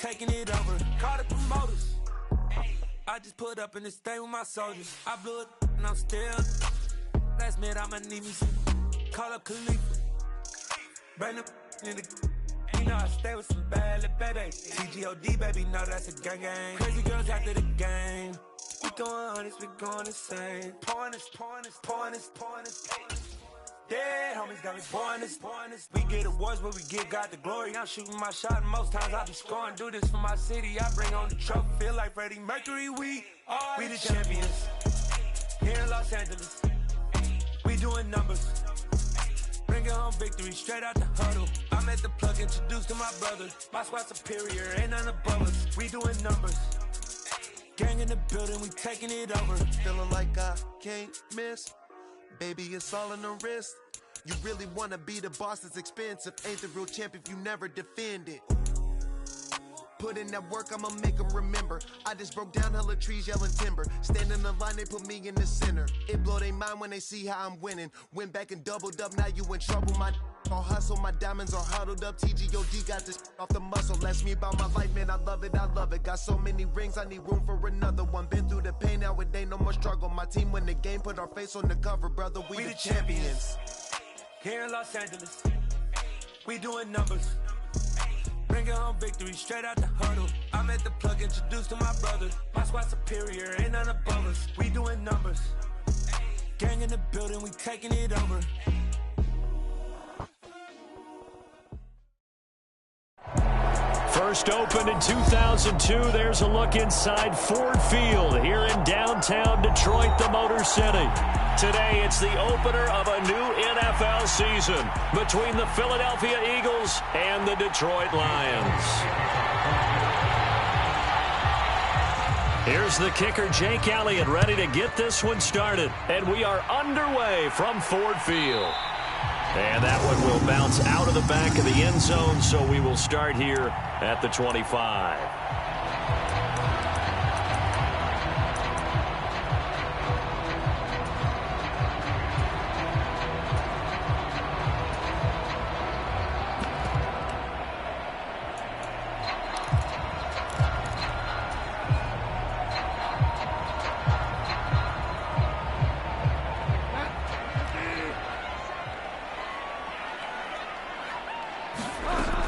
taking it over. Call the promoters. I just put up in this thing with my soldiers. I blew it and I'm still. Last minute I'ma need me some. Call up Khalifa. Bring them in the. You know I stay with some bad little baby. TGOD, baby, know that's a gang gang. Crazy girls after the game. We going honest, we going insane. Pointers. Dead homies got me pointers. We get awards, but we give God the glory. I'm shooting my shot, and most times I be scoring. Do this for my city, I bring on the trophy. Feel like Freddie Mercury, we the champions. Here in Los Angeles, we doing numbers. Bringing home victory straight out the huddle. I'm at the plug, introduced to my brother. My squad superior, ain't none above us. We doing numbers. Gang in the building, we taking it over. Feeling like I can't miss. Baby, it's all in the wrist. You really wanna be the boss, it's expensive. Ain't the real champ if you never defend it. Put in that work, I'ma make them remember. I just broke down hella trees, yelling timber. Stand in the line, they put me in the center. It blow their mind when they see how I'm winning. Went back and doubled up, now you in trouble. My all hustle, my diamonds are huddled up. TGOD got this off the muscle. Ask me about my life, man, I love it. Got so many rings, I need room for another one. Been through the pain, now it ain't no more struggle. My team win the game, put our face on the cover, brother. We the champions. Here in Los Angeles, we doing numbers. Bringing home victory straight out the huddle. I'm at the plug, introduced to my brother. My squad superior, ain't none above us. We doing numbers. Gang in the building, we taking it over. First opened in 2002, there's a look inside Ford Field here in downtown Detroit, the Motor City. Today, it's the opener of a new NFL season between the Philadelphia Eagles and the Detroit Lions. Here's the kicker, Jake Elliott, ready to get this one started. And we are underway from Ford Field. And that one will bounce out of the back of the end zone, so we will start here at the 25.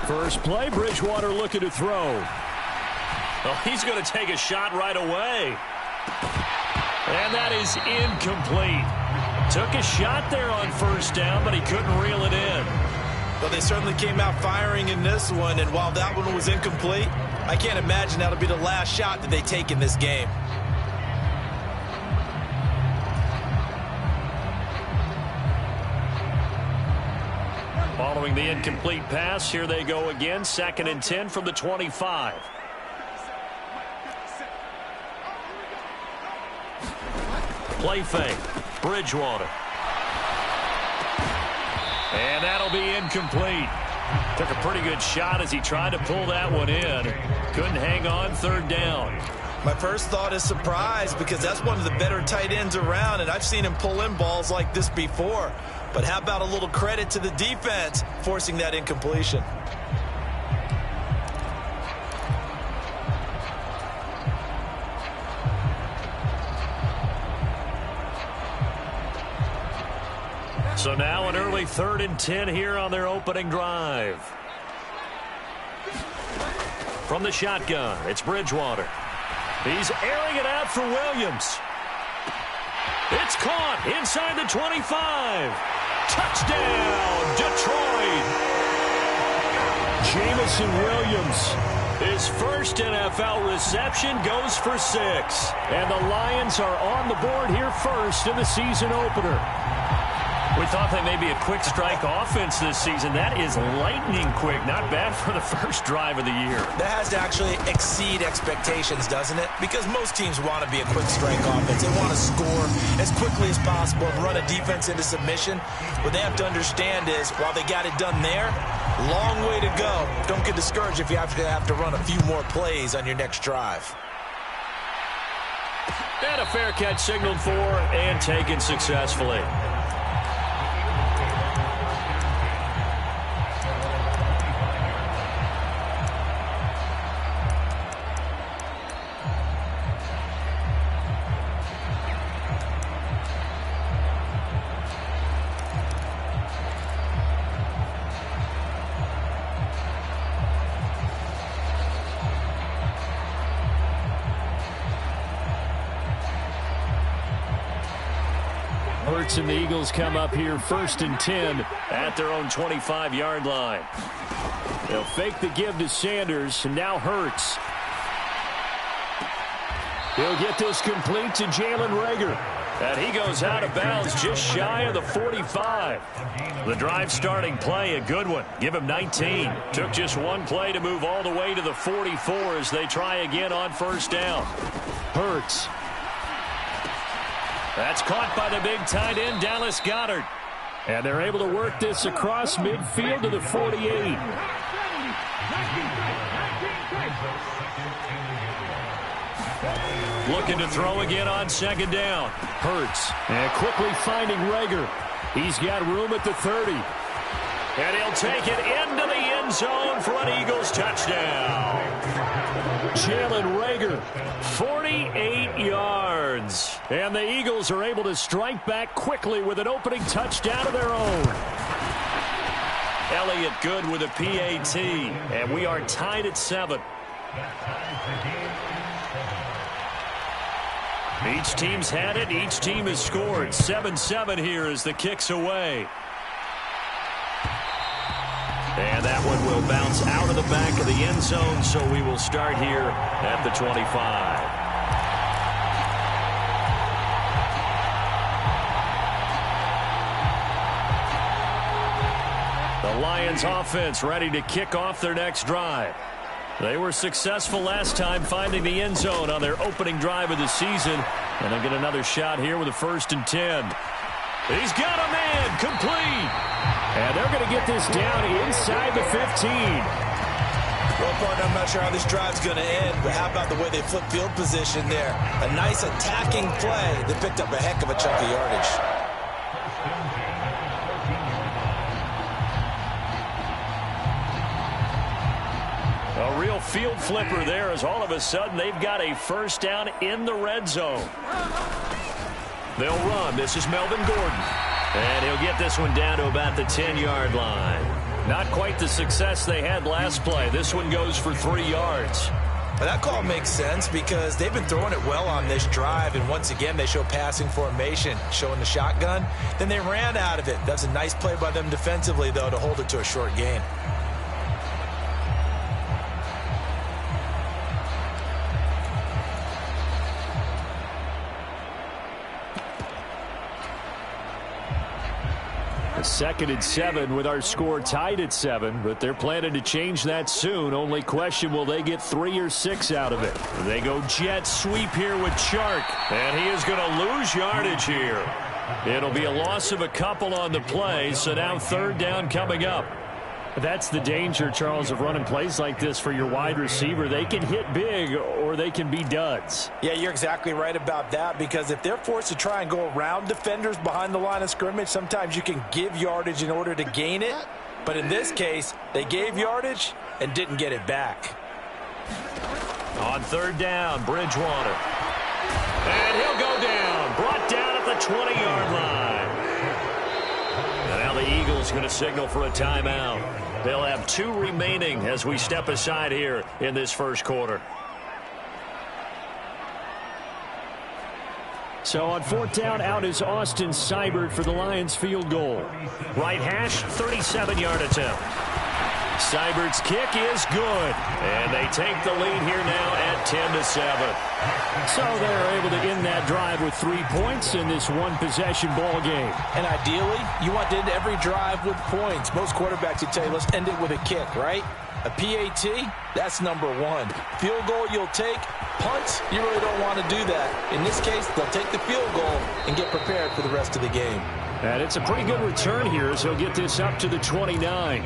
First play, Bridgewater looking to throw. Oh, he's going to take a shot right away. And that is incomplete. Took a shot there on first down, but he couldn't reel it in. Well, they certainly came out firing in this one, and while that one was incomplete, I can't imagine that'll be the last shot that they take in this game. Following the incomplete pass, here they go again. 2nd and 10 from the 25. Play fake. Bridgewater. And that'll be incomplete. Took a pretty good shot as he tried to pull that one in. Couldn't hang on, 3rd down. My first thought is surprise, because that's one of the better tight ends around, and I've seen him pull in balls like this before. But how about a little credit to the defense forcing that incompletion? So now an early 3rd and 10 here on their opening drive. From the shotgun, it's Bridgewater. He's airing it out for Williams. It's caught inside the 25. Touchdown, Detroit. Jamison Williams, his first NFL reception, goes for 6. And the Lions are on the board here first in the season opener. We thought they may be a quick strike offense this season. That is lightning quick. Not bad for the first drive of the year. That has to actually exceed expectations, doesn't it? Because most teams want to be a quick strike offense. They want to score as quickly as possible and run a defense into submission. What they have to understand is, while they got it done there, long way to go. Don't get discouraged if you have to run a few more plays on your next drive. And a fair catch signaled for and taken successfully. 6, and the Eagles come up here 1st and 10 at their own 25-yard line. They'll fake the give to Sanders, and now Hurts. He'll get this complete to Jalen Reagor. And he goes out of bounds just shy of the 45. The drive starting play, a good one. Give him 19. Took just one play to move all the way to the 44 as they try again on 1st down. Hurts. That's caught by the big tight end, Dallas Goedert. And they're able to work this across midfield to the 48. Looking to throw again on 2nd down. Hurts. And quickly finding Reagor. He's got room at the 30. And he'll take it into the end zone for an Eagles touchdown. Jalen Reagor, 48 yards. And the Eagles are able to strike back quickly with an opening touchdown of their own. Elliott good with a PAT. And we are tied at 7. Each team's had it. Each team has scored. 7-7 here as the kick's away. And that one will bounce out of the back of the end zone, so we will start here at the 25. The Lions offense ready to kick off their next drive. They were successful last time finding the end zone on their opening drive of the season. And they'll get another shot here with a 1st and 10. He's got a man complete. And they're going to get this down inside the 15. Well, partner, I'm not sure how this drive's going to end, but how about the way they flip field position there? A nice attacking play. They picked up a heck of a chunk of yardage. A real field flipper there as all of a sudden they've got a 1st down in the red zone. They'll run. This is Melvin Gordon. And he'll get this one down to about the 10-yard line. Not quite the success they had last play. This one goes for 3 yards. But that call makes sense because they've been throwing it well on this drive, and once again they show passing formation, showing the shotgun. Then they ran out of it. That's a nice play by them defensively, though, to hold it to a short gain. A 2nd and 7 with our score tied at 7, but they're planning to change that soon. Only question, will they get 3 or 6 out of it? They go jet sweep here with Chark, and he is going to lose yardage here. It'll be a loss of a couple on the play, so now 3rd down coming up. That's the danger, Charles, of running plays like this for your wide receiver. They can hit big or they can be duds. Yeah, you're exactly right about that, because if they're forced to try and go around defenders behind the line of scrimmage, sometimes you can give yardage in order to gain it. But in this case, they gave yardage and didn't get it back. On 3rd down, Bridgewater. And he'll go down. Brought down at the 20-yard line. And now the Eagles going to signal for a timeout. They'll have 2 remaining as we step aside here in this 1st quarter. So on 4th down, out is Austin Seibert for the Lions field goal. Right hash, 37-yard attempt. Seibert's kick is good. And they take the lead here now at 10-7. So they're able to end that drive with 3 points in this one-possession ball game. And ideally, you want to end every drive with points. Most quarterbacks would tell you, let's end it with a kick, right? A PAT, that's number 1. Field goal you'll take. Punts, you really don't want to do that. In this case, they'll take the field goal and get prepared for the rest of the game. And it's a pretty good return here as he'll get this up to the 29.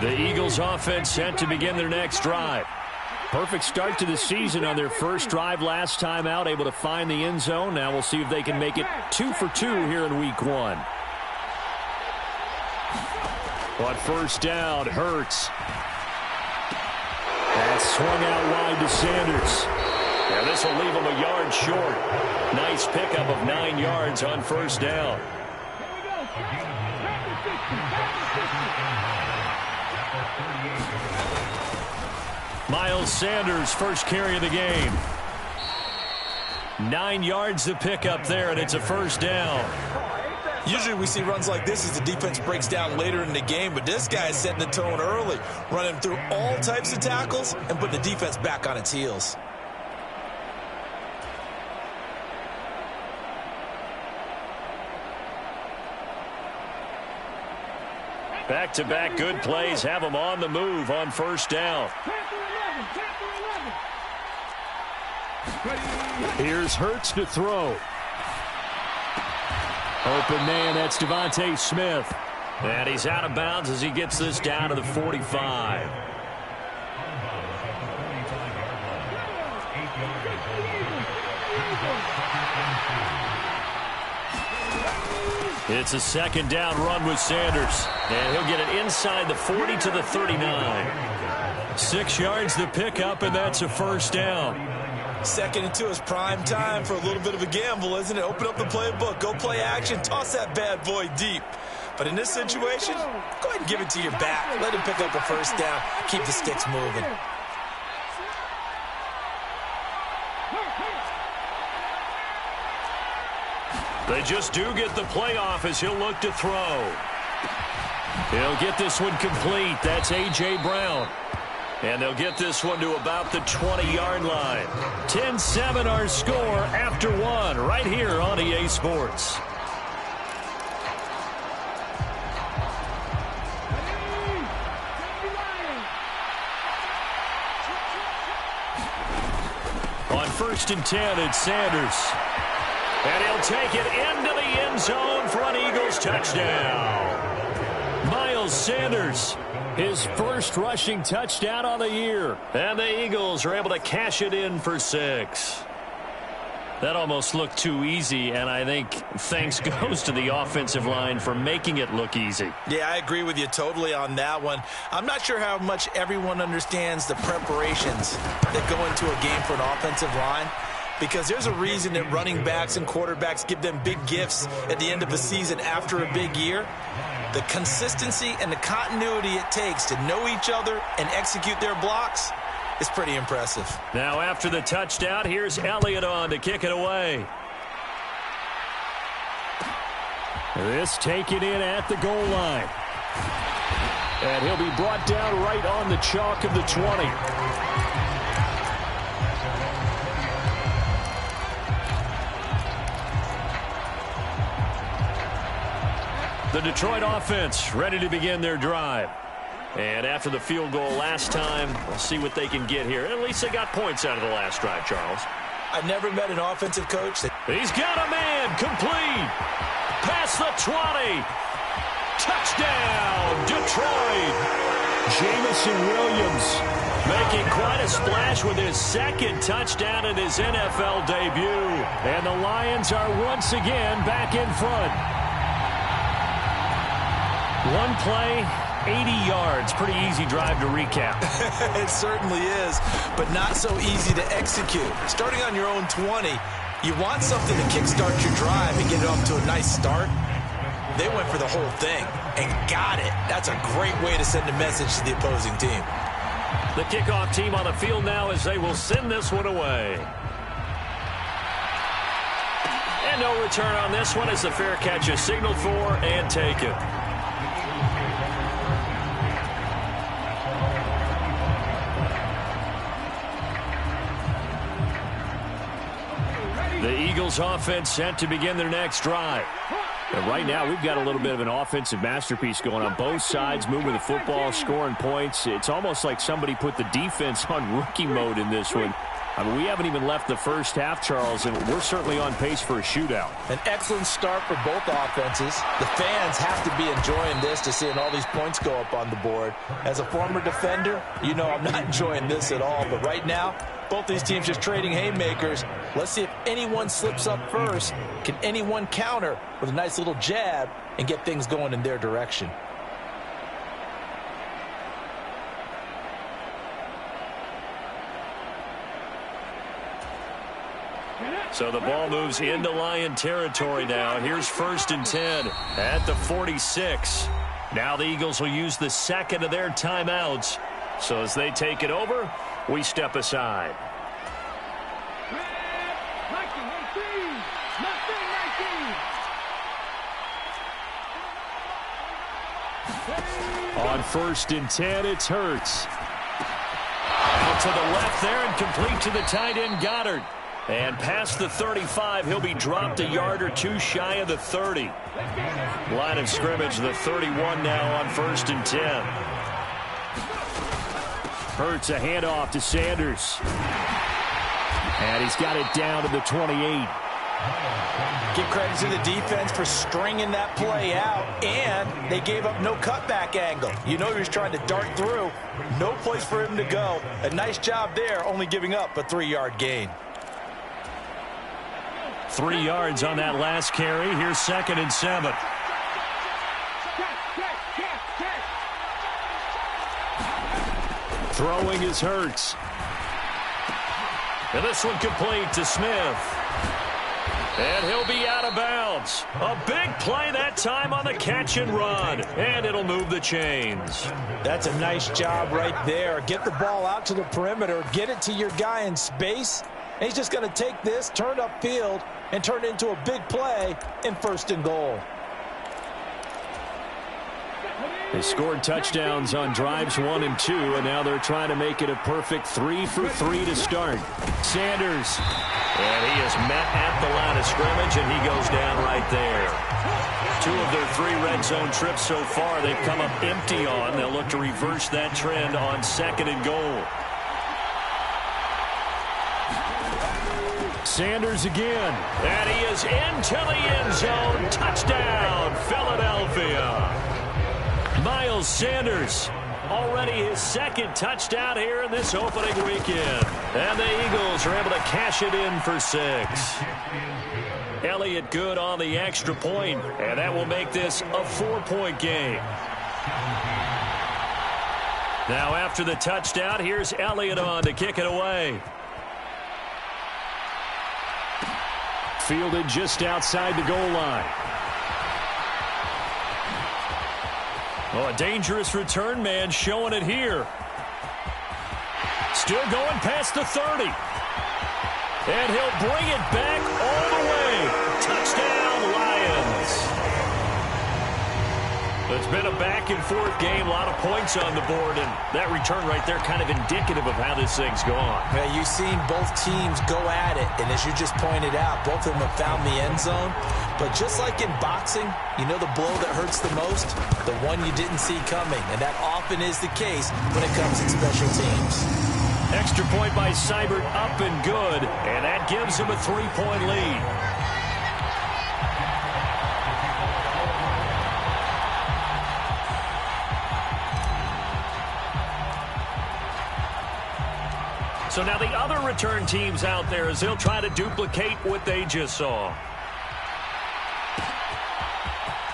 The Eagles offense set to begin their next drive. Perfect start to the season on their first drive last time out, able to find the end zone. Now we'll see if they can make it 2 for 2 here in week 1. On 1st down, Hurts. That's swung out wide to Sanders. And this will leave him a yard short. Nice pickup of 9 yards on first down. Miles Sanders, first carry of the game. 9 yards to pick up there, and it's a first down. Usually we see runs like this as the defense breaks down later in the game, but this guy is setting the tone early, running through all types of tackles and putting the defense back on its heels. Back-to-back good plays have him on the move on first down. Here's Hurts to throw. Open man, that's Devontae Smith. And he's out of bounds as he gets this down to the 45. It's a second down run with Sanders. And he'll get it inside the 40 to the 39. 6 yards to pick up, and that's a first down. Second and 2 is prime time for a little bit of a gamble, isn't it? Open up the playbook, go play action, toss that bad boy deep. But in this situation, go ahead and give it to your back. Let him pick up a first down. Keep the sticks moving. They just do get the playoff as he'll look to throw. He'll get this one complete. That's A.J. Brown. And they'll get this one to about the 20-yard line. 10-7 our score after one right here on EA Sports. On 1st and 10, it's Sanders. And he'll take it into the end zone for an Eagles touchdown. Miles Sanders, his first rushing touchdown on the year. And the Eagles are able to cash it in for 6. That almost looked too easy, and I think thanks goes to the offensive line for making it look easy. Yeah, I agree with you totally on that one. I'm not sure how much everyone understands the preparations that go into a game for an offensive line, because there's a reason that running backs and quarterbacks give them big gifts at the end of the season after a big year. The consistency and the continuity it takes to know each other and execute their blocks is pretty impressive. Now after the touchdown, here's Elliott on to kick it away. This taken in at the goal line. And he'll be brought down right on the chalk of the 20. The Detroit offense ready to begin their drive. And after the field goal last time, we'll see what they can get here. At least they got points out of the last drive, Charles. I've never met an offensive coach that... He's got a man complete. Past the 20. Touchdown, Detroit. Jamison Williams making quite a splash with his second touchdown in his NFL debut. And the Lions are once again back in front. One play, 80 yards. Pretty easy drive to recap. It certainly is, but not so easy to execute. Starting on your own 20, you want something to kickstart your drive and get it off to a nice start. They went for the whole thing and got it. That's a great way to send a message to the opposing team. The kickoff team on the field now as they will send this one away. And no return on this one as the fair catch is signaled for and taken. The Eagles offense set to begin their next drive. And right now, we've got a little bit of an offensive masterpiece going on both sides, moving the football, scoring points. It's almost like somebody put the defense on rookie mode in this one. I mean, we haven't even left the first half, Charles, and we're certainly on pace for a shootout. An excellent start for both offenses. The fans have to be enjoying this to seeing all these points go up on the board. As a former defender, you know I'm not enjoying this at all. But right now, both these teams just trading haymakers. Let's see if anyone slips up first. Can anyone counter with a nice little jab and get things going in their direction? So the ball moves into Lion territory now. Here's 1st and 10 at the 46. Now the Eagles will use the second of their timeouts. So as they take it over, we step aside. On 1st and 10, it's Hurts. Out to the left there and complete to the tight end Goddard. And past the 35, he'll be dropped a yard or two shy of the 30. Line of scrimmage, the 31 now on 1st and 10. Hurts a handoff to Sanders. And he's got it down to the 28. Give credit to the defense for stringing that play out, and they gave up no cutback angle. You know he was trying to dart through. No place for him to go. A nice job there, only giving up a 3-yard gain. 3 yards on that last carry. Here's 2nd and 7. Throwing is Hurts. And this one complete to Smith. And he'll be out of bounds. A big play that time on the catch and run. And it'll move the chains. That's a nice job right there. Get the ball out to the perimeter. Get it to your guy in space. And he's just going to take this, turn upfield, and turn it into a big play in 1st and goal. They scored touchdowns on drives 1 and 2, and now they're trying to make it a perfect 3 for 3 to start. Sanders, and he is met at the line of scrimmage, and he goes down right there. 2 of their 3 red zone trips so far they've come up empty on. They'll look to reverse that trend on 2nd and goal. Sanders again, and he is into the end zone. Touchdown, Philadelphia. Miles Sanders, already his 2nd touchdown here in this opening weekend. And the Eagles are able to cash it in for 6. Elliott good on the extra point, and that will make this a 4-point game. Now after the touchdown, here's Elliott on to kick it away. Fielded just outside the goal line. Oh, a dangerous return man showing it here. Still going past the 30. And he'll bring it back all the way. Touchdown, Lions. It's been a back-and-forth game, a lot of points on the board, and that return right there kind of indicative of how this thing's gone. Yeah, you've seen both teams go at it, and as you just pointed out, both of them have found the end zone. But just like in boxing, you know the blow that hurts the most? The one you didn't see coming, and that often is the case when it comes to special teams. Extra point by Seibert, up and good, and that gives him a 3-point lead. So now the other return teams out there as they'll try to duplicate what they just saw.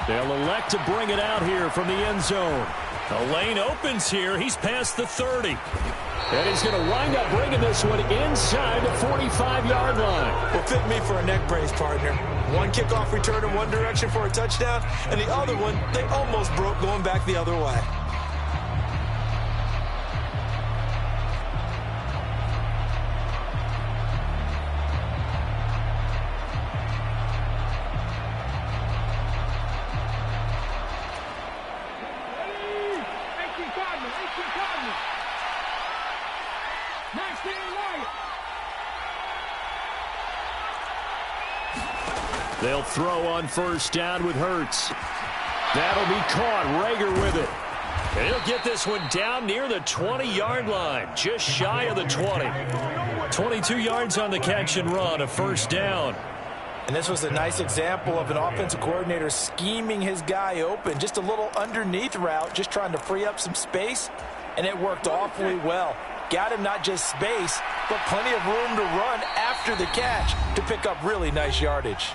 They'll elect to bring it out here from the end zone. The lane opens here. He's past the 30. And he's going to wind up bringing this one inside the 45-yard line. Well, fit me for a neck brace, partner. One kickoff return in one direction for a touchdown, and the other one, they almost broke going back the other way. They'll throw on first down with Hurts. That'll be caught. Rager with it. And he'll get this one down near the 20-yard line, just shy of the 20. 22 yards on the catch and run, a first down. And this was a nice example of an offensive coordinator scheming his guy open. Just a little underneath route, just trying to free up some space, and it worked awfully well. Got him not just space, but plenty of room to run after the catch to pick up really nice yardage.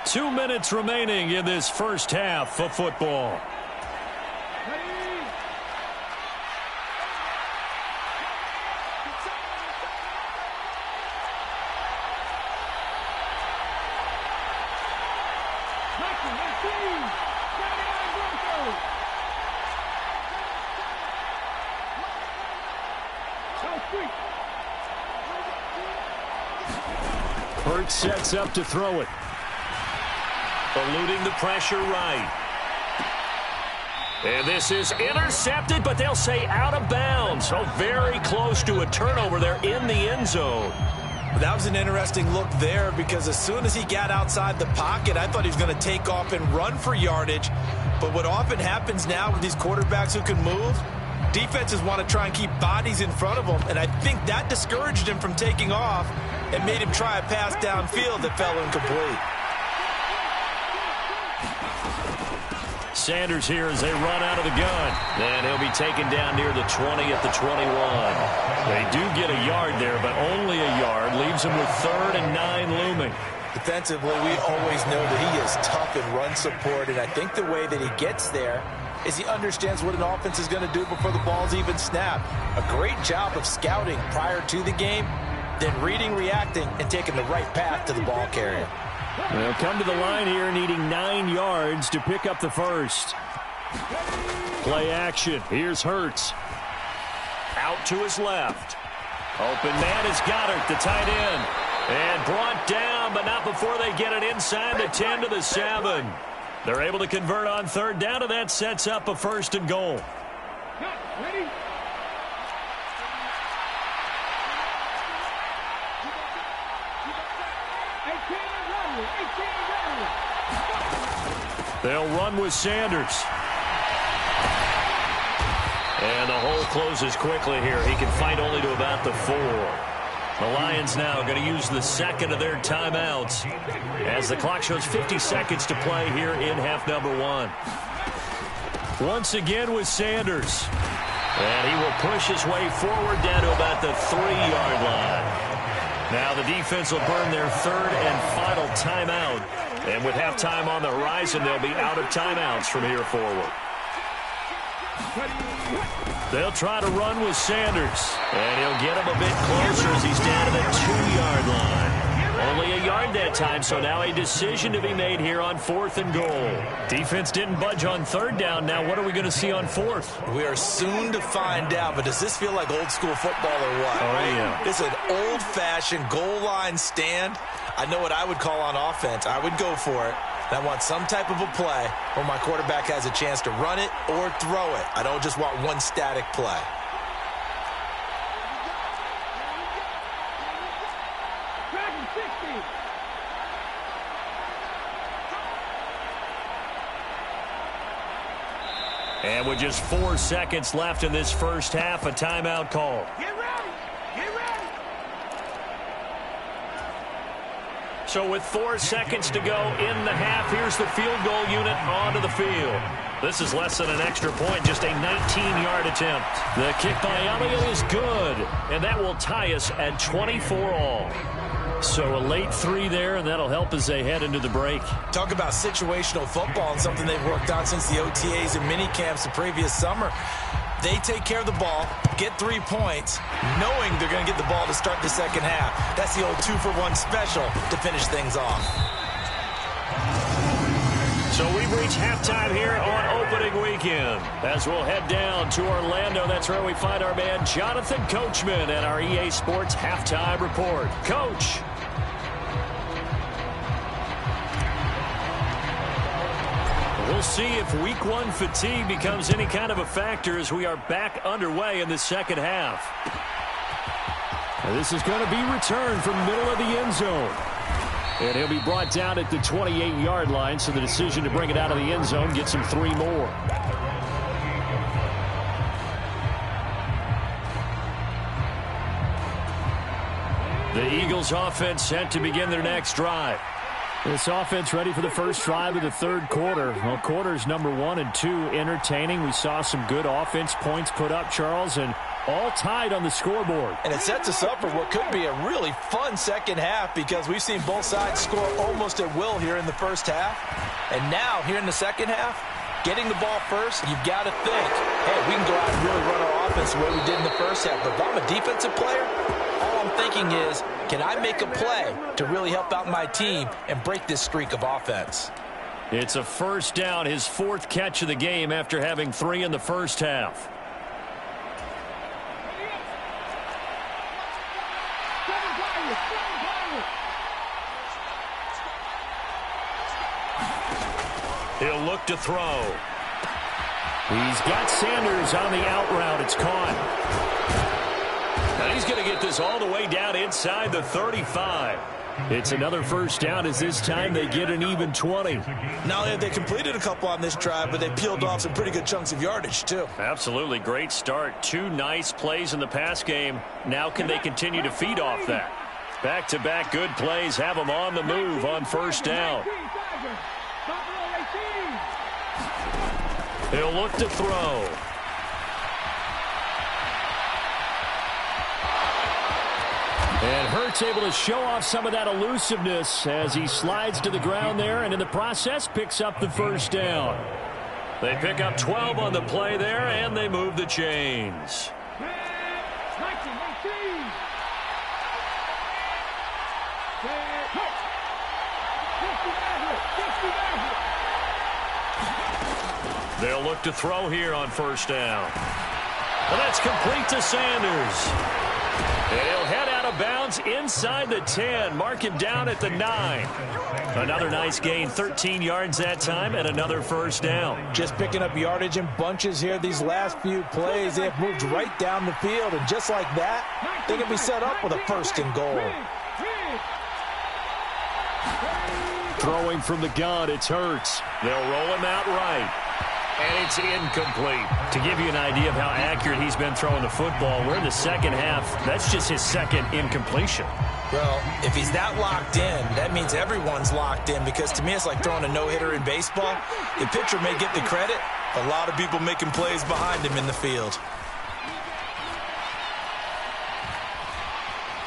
2 minutes remaining in this first half of football. Hurts sets up to throw it. Eluding the pressure right. And this is intercepted, but they'll say out of bounds. So very close to a turnover there in the end zone. That was an interesting look there because as soon as he got outside the pocket, I thought he was going to take off and run for yardage. But what often happens now with these quarterbacks who can move, defenses want to try and keep bodies in front of them, and I think that discouraged him from taking off and made him try a pass downfield that fell incomplete. Sanders here as they run out of the gun. And he'll be taken down near the 20 at the 21. They do get a yard there, but only a yard. Leaves them with 3rd and 9 looming. Defensively, we always know that he is tough in run support, and I think the way that he gets there is he understands what an offense is going to do before the ball's even snapped. A great job of scouting prior to the game, then reading, reacting, and taking the right path to the ball carrier. They'll come to the line here needing 9 yards to pick up the first. Play action. Here's Hurts. Out to his left. Open man is Goddard, the tight end. And brought down, but not before they get it inside the 10 to the 7. They're able to convert on 3rd down, and that sets up a 1st and goal. Ready? They'll run with Sanders. And the hole closes quickly here. He can fight only to about the 4. The Lions now going to use the 2nd of their timeouts as the clock shows 50 seconds to play here in half number 1. Once again with Sanders. And he will push his way forward down to about the 3-yard line. Now the defense will burn their 3rd and final timeout. And with halftime on the horizon, they'll be out of timeouts from here forward. They'll try to run with Sanders. And he'll get him a bit closer as he's down to the 2-yard line. Only a yard that time, so now a decision to be made here on 4th and goal. Defense didn't budge on 3rd down. Now what are we going to see on 4th? We are soon to find out, but does this feel like old school football or what? Oh, yeah. This is an old-fashioned goal line stand. I know what I would call on offense. I would go for it. I want some type of a play where my quarterback has a chance to run it or throw it. I don't just want one static play. And with just 4 seconds left in this first half, a timeout call. Get ready! Get ready! So with 4 seconds to go in the half, here's the field goal unit onto the field. This is less than an extra point, just a 19-yard attempt. The kick by Elliott is good, and that will tie us at 24 all. So a late 3 there, and that'll help as they head into the break. Talk about situational football and something they've worked on since the OTAs and mini camps the previous summer. They take care of the ball, get 3 points, knowing they're going to get the ball to start the second half. That's the old 2-for-1 special to finish things off. So we've reached halftime here on opening weekend. As we'll head down to Orlando, that's where we find our man Jonathan Coachman at our EA Sports Halftime Report. Coach. We'll see if week 1 fatigue becomes any kind of a factor as we are back underway in the second half. And this is going to be returned from middle of the end zone. And he'll be brought down at the 28-yard line, so the decision to bring it out of the end zone gets him 3 more. The Eagles offense set to begin their next drive. This offense ready for the first drive of the 3rd quarter. Well, quarters number 1 and 2 entertaining. We saw some good offense points put up, Charles, and all tied on the scoreboard. And it sets us up for what could be a really fun second half because we've seen both sides score almost at will here in the first half. And now, here in the second half, getting the ball first, you've got to think, hey, we can go out and really run our offense the way we did in the first half. But if I'm a defensive player, all I'm thinking is, can I make a play to really help out my team and break this streak of offense? It's a first down, his 4th catch of the game after having 3 in the first half. He'll look to throw. He's got Sanders on the out route. It's caught. Now he's going to get this all the way down inside the 35. It's another first down as this time they get an even 20. Not only have they completed a couple on this drive, but they peeled off some pretty good chunks of yardage, too. Absolutely great start. 2 nice plays in the pass game. Now can they continue to feed off that? Back-to-back good plays have them on the move on first down. He'll look to throw. And Hurts able to show off some of that elusiveness as he slides to the ground there, and in the process picks up the first down. They pick up 12 on the play there, and they move the chains. They'll look to throw here on first down. And that's complete to Sanders. And he'll head out of bounds inside the 10. Mark him down at the 9. Another nice gain, 13 yards that time, and another first down. Just picking up yardage in bunches here these last few plays. They have moved right down the field, and just like that, they can be set up with a first and goal. Throwing from the gun, it's Hurts. They'll roll him out right. And it's incomplete. To give you an idea of how accurate he's been throwing the football, we're in the second half. That's just his second incompletion. Well, if he's that locked in, that means everyone's locked in, because to me it's like throwing a no-hitter in baseball. The pitcher may get the credit, a lot of people making plays behind him in the field.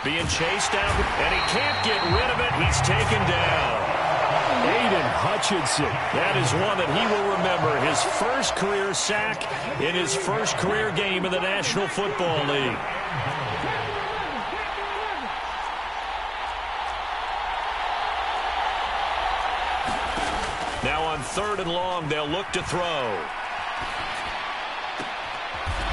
Being chased out, and he can't get rid of it. He's taken down. Aiden Hutchinson, that is one that he will remember. His first career sack in his first career game in the National Football League. Now on 3rd and long, they'll look to throw.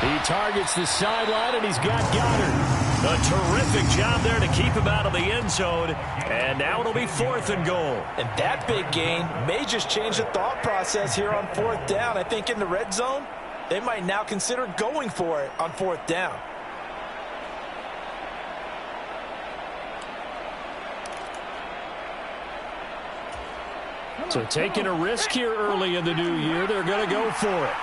He targets the sideline, and he's got Goddard. A terrific job there to keep him out of the end zone. And now it'll be 4th and goal. And that big gain may just change the thought process here on 4th down. I think in the red zone, they might now consider going for it on 4th down. So taking a risk here early in the new year, they're going to go for it.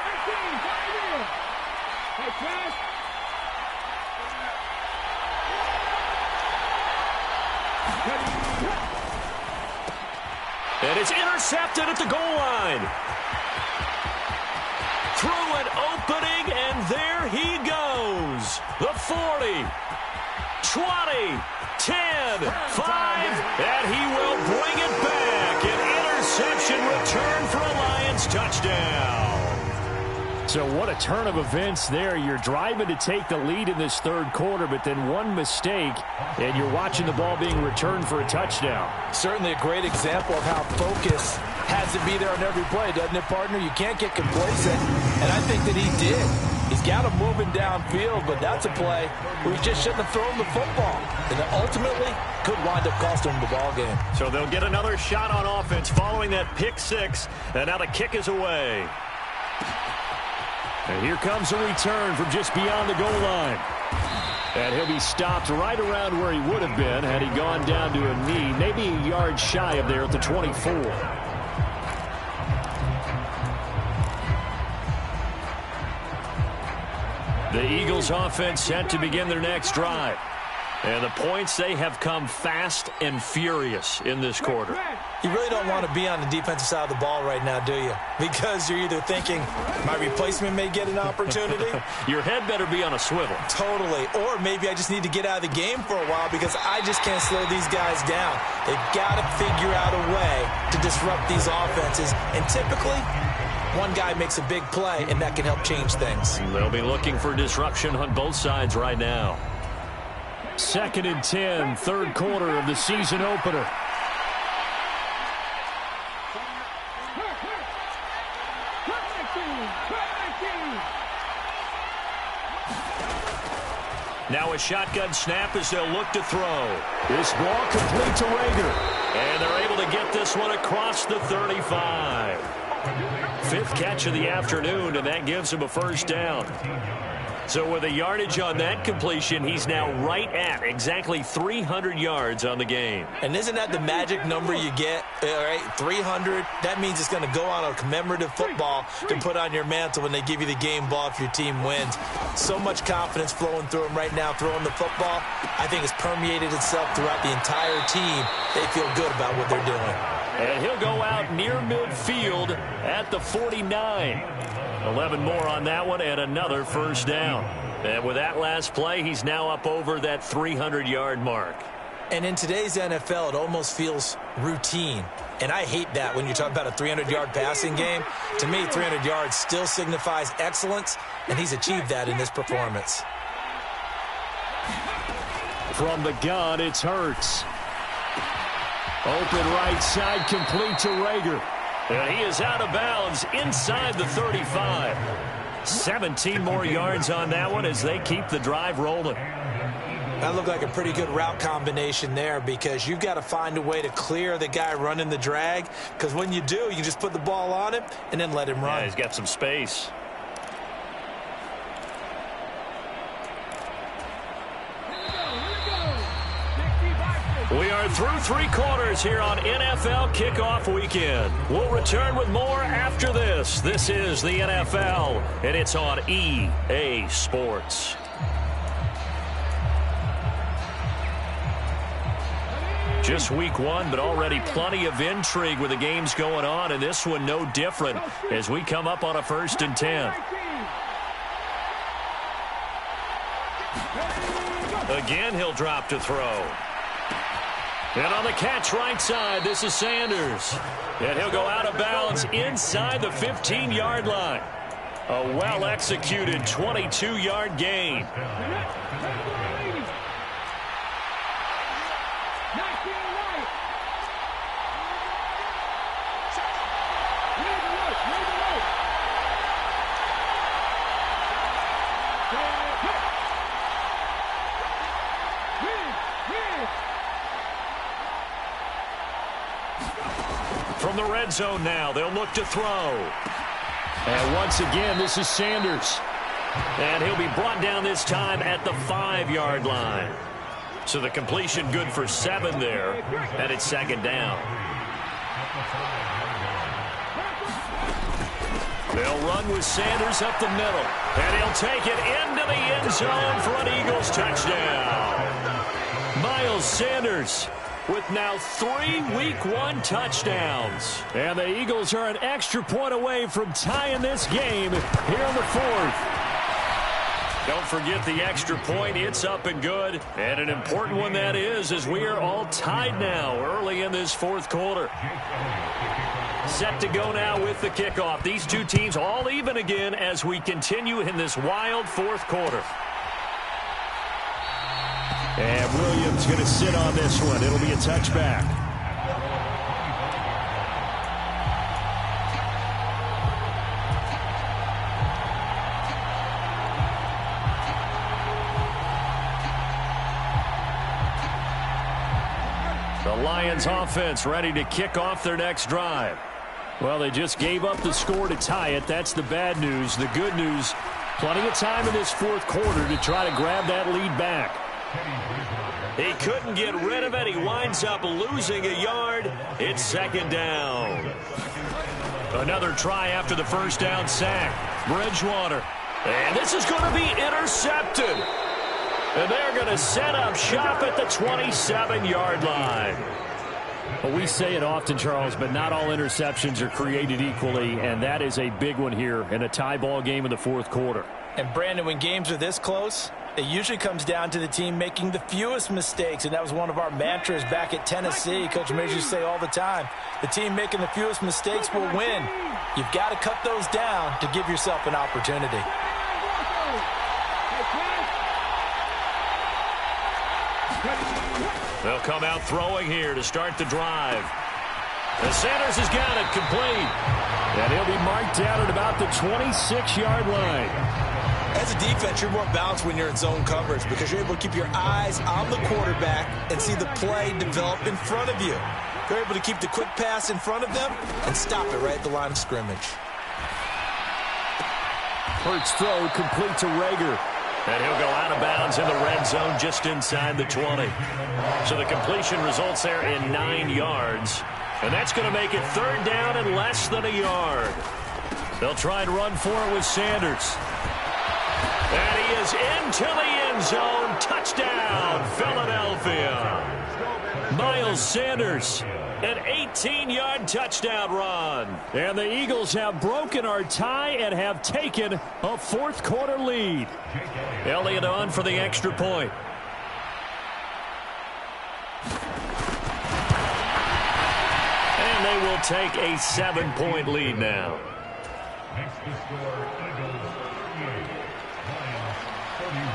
And it's intercepted at the goal line. Through an opening, and there he goes. The 40, 20, 10, 5, and he will bring it back. An interception return for a Lions touchdown. So what a turn of events there. You're driving to take the lead in this 3rd quarter, but then one mistake, and you're watching the ball being returned for a touchdown. Certainly a great example of how focus has to be there on every play, doesn't it, partner? You can't get complacent, and I think that he did. He's got him moving downfield, but that's a play where he just shouldn't have thrown the football. And it ultimately could wind up costing him the ball game. So they'll get another shot on offense following that pick 6, and now the kick is away. And here comes a return from just beyond the goal line. And he'll be stopped right around where he would have been had he gone down to a knee, maybe a yard shy of there at the 24. The Eagles offense set to begin their next drive. And the points, they have come fast and furious in this quarter. You really don't want to be on the defensive side of the ball right now, do you? Because you're either thinking, my replacement may get an opportunity. Your head better be on a swivel. Totally. Or maybe I just need to get out of the game for a while because I just can't slow these guys down. They've got to figure out a way to disrupt these offenses. And typically, one guy makes a big play, and that can help change things. They'll be looking for disruption on both sides right now. 2nd and 10, 3rd quarter of the season opener. Now a shotgun snap as they'll look to throw. This ball complete to Rager. And they're able to get this one across the 35. Fifth catch of the afternoon, and that gives him a first down. So with a yardage on that completion, he's now right at exactly 300 yards on the game. And isn't that the magic number you get, all right, 300? That means it's going to go on a commemorative football to put on your mantle when they give you the game ball if your team wins. So much confidence flowing through him right now, throwing the football. I think it's permeated itself throughout the entire team. They feel good about what they're doing. And he'll go out near midfield at the 49. 11 more on that one and another first down. And with that last play, he's now up over that 300-yard mark. And in today's NFL, it almost feels routine. And I hate that when you talk about a 300-yard passing game. To me, 300 yards still signifies excellence, and he's achieved that in this performance. From the gun, it's Hurts. Open right side, complete to Rager. And he is out of bounds inside the 35. 17 more yards on that one as they keep the drive rolling. That looked like a pretty good route combination there because you've got to find a way to clear the guy running the drag, because when you do, you can just put the ball on him and then let him run. Yeah, he's got some space. We are through three quarters here on NFL Kickoff Weekend. We'll return with more after this. This is the NFL, and it's on EA Sports. Just week one, but already plenty of intrigue with the games going on, and this one no different as we come up on a 1st and 10. Again, he'll drop to throw. And on the catch right side, this is Sanders. And he'll go out of bounds inside the 15-yard line. A well-executed 22-yard gain. From the red zone now, they'll look to throw. And once again, this is Sanders. And he'll be brought down this time at the 5-yard line. So the completion good for 7 there, and it's 2nd down. They'll run with Sanders up the middle. And he'll take it into the end zone for an Eagles touchdown. Miles Sanders with now 3 Week 1 touchdowns. And the Eagles are an extra point away from tying this game here in the 4th. Don't forget the extra point. It's up and good. And an important one that is, as we are all tied now early in this 4th quarter. Set to go now with the kickoff. These two teams all even again as we continue in this wild 4th quarter. And Williams going to sit on this one. It'll be a touchback. The Lions offense ready to kick off their next drive. Well, they just gave up the score to tie it. That's the bad news. The good news, plenty of time in this 4th quarter to try to grab that lead back. He couldn't get rid of it. He winds up losing a yard. It's 2nd down. Another try after the 1st down sack. Bridgewater. And this is going to be intercepted. And they're going to set up shop at the 27-yard line. Well, we say it often, Charles, but not all interceptions are created equally, and that is a big one here in a tie ball game in the 4th quarter. And, Brandon, when games are this close, it usually comes down to the team making the fewest mistakes, and that was one of our mantras back at Tennessee. Coach Major used to say all the time, the team making the fewest mistakes will win. You've got to cut those down to give yourself an opportunity. They'll come out throwing here to start the drive. And Sanders has got it complete. And he'll be marked down at about the 26-yard line. As As a defense, you're more balanced when you're in zone coverage because you're able to keep your eyes on the quarterback and see the play develop in front of you. You're able to keep the quick pass in front of them and stop it right at the line of scrimmage. Hurts throw complete to Rager. And he'll go out of bounds in the red zone just inside the 20. So the completion results there in 9 yards. And that's going to make it 3rd down and less than a yard. They'll try and run for it with Sanders. And he is into the end zone. Touchdown, Philadelphia. Miles Sanders, an 18-yard touchdown run. And the Eagles have broken our tie and have taken a 4th quarter lead. Elliott on for the extra point. And they will take a 7-point lead now. Next to score, Eagles 38, Lions 31.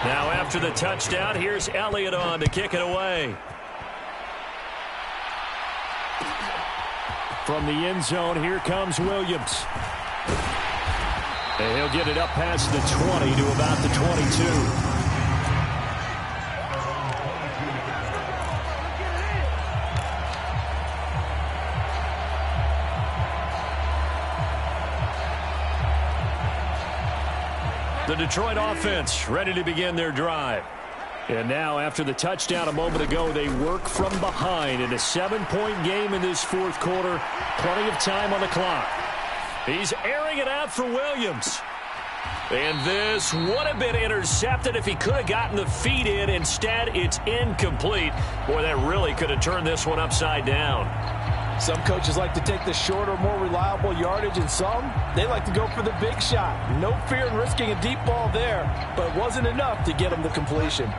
Now after the touchdown, here's Elliott on to kick it away. From the end zone, here comes Williams. And he'll get it up past the 20 to about the 22. The Detroit offense ready to begin their drive. And now after the touchdown a moment ago, they work from behind in a 7-point game in this 4th quarter. Plenty of time on the clock. He's airing it out for Williams. And this would have been intercepted if he could have gotten the feet in. Instead, it's incomplete. Boy, that really could have turned this one upside down. Some coaches like to take the shorter, more reliable yardage, and some, they like to go for the big shot. No fear in risking a deep ball there, but it wasn't enough to get them the completion.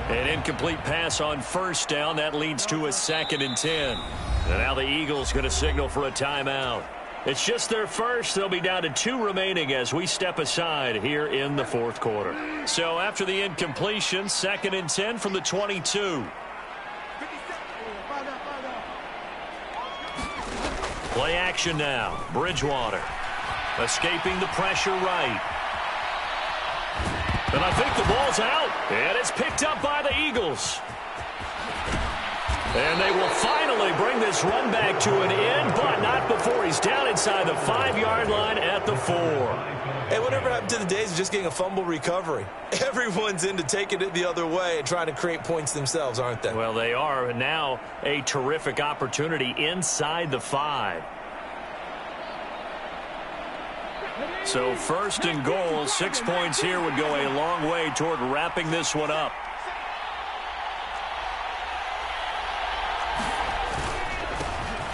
An incomplete pass on 1st down. That leads to a 2nd and 10. And now the Eagles going to signal for a timeout. It's just their first. They'll be down to 2 remaining as we step aside here in the 4th quarter. So after the incompletion, 2nd and 10 from the 22. Play action now. Bridgewater escaping the pressure right. And I think the ball's out. And it's picked up by the Eagles. And they will finally bring this run back to an end, but not before he's down inside the 5-yard line at the 4. Hey, whatever happened to the days of just getting a fumble recovery? Everyone's into taking it the other way and trying to create points themselves, aren't they? Well, they are. And now a terrific opportunity inside the 5. So 1st and goal, 6 points here would go a long way toward wrapping this one up.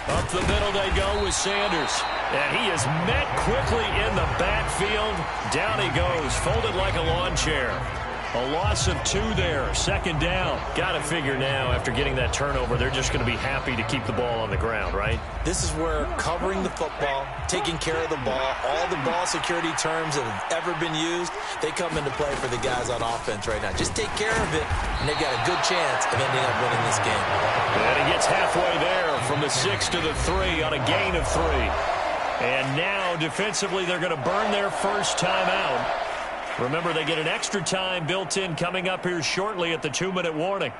Up the middle they go with Sanders. And he is met quickly in the backfield. Down he goes, folded like a lawn chair. A loss of 2 there, 2nd down. Got to figure now, after getting that turnover, they're just going to be happy to keep the ball on the ground, right? This is where covering the football, taking care of the ball, all the ball security terms that have ever been used, they come into play for the guys on offense right now. Just take care of it, and they've got a good chance of ending up winning this game. And he gets halfway there from the 6 to the 3 on a gain of 3. And now, defensively, they're going to burn their first timeout. Remember, they get an extra time built in coming up here shortly at the 2-minute warning.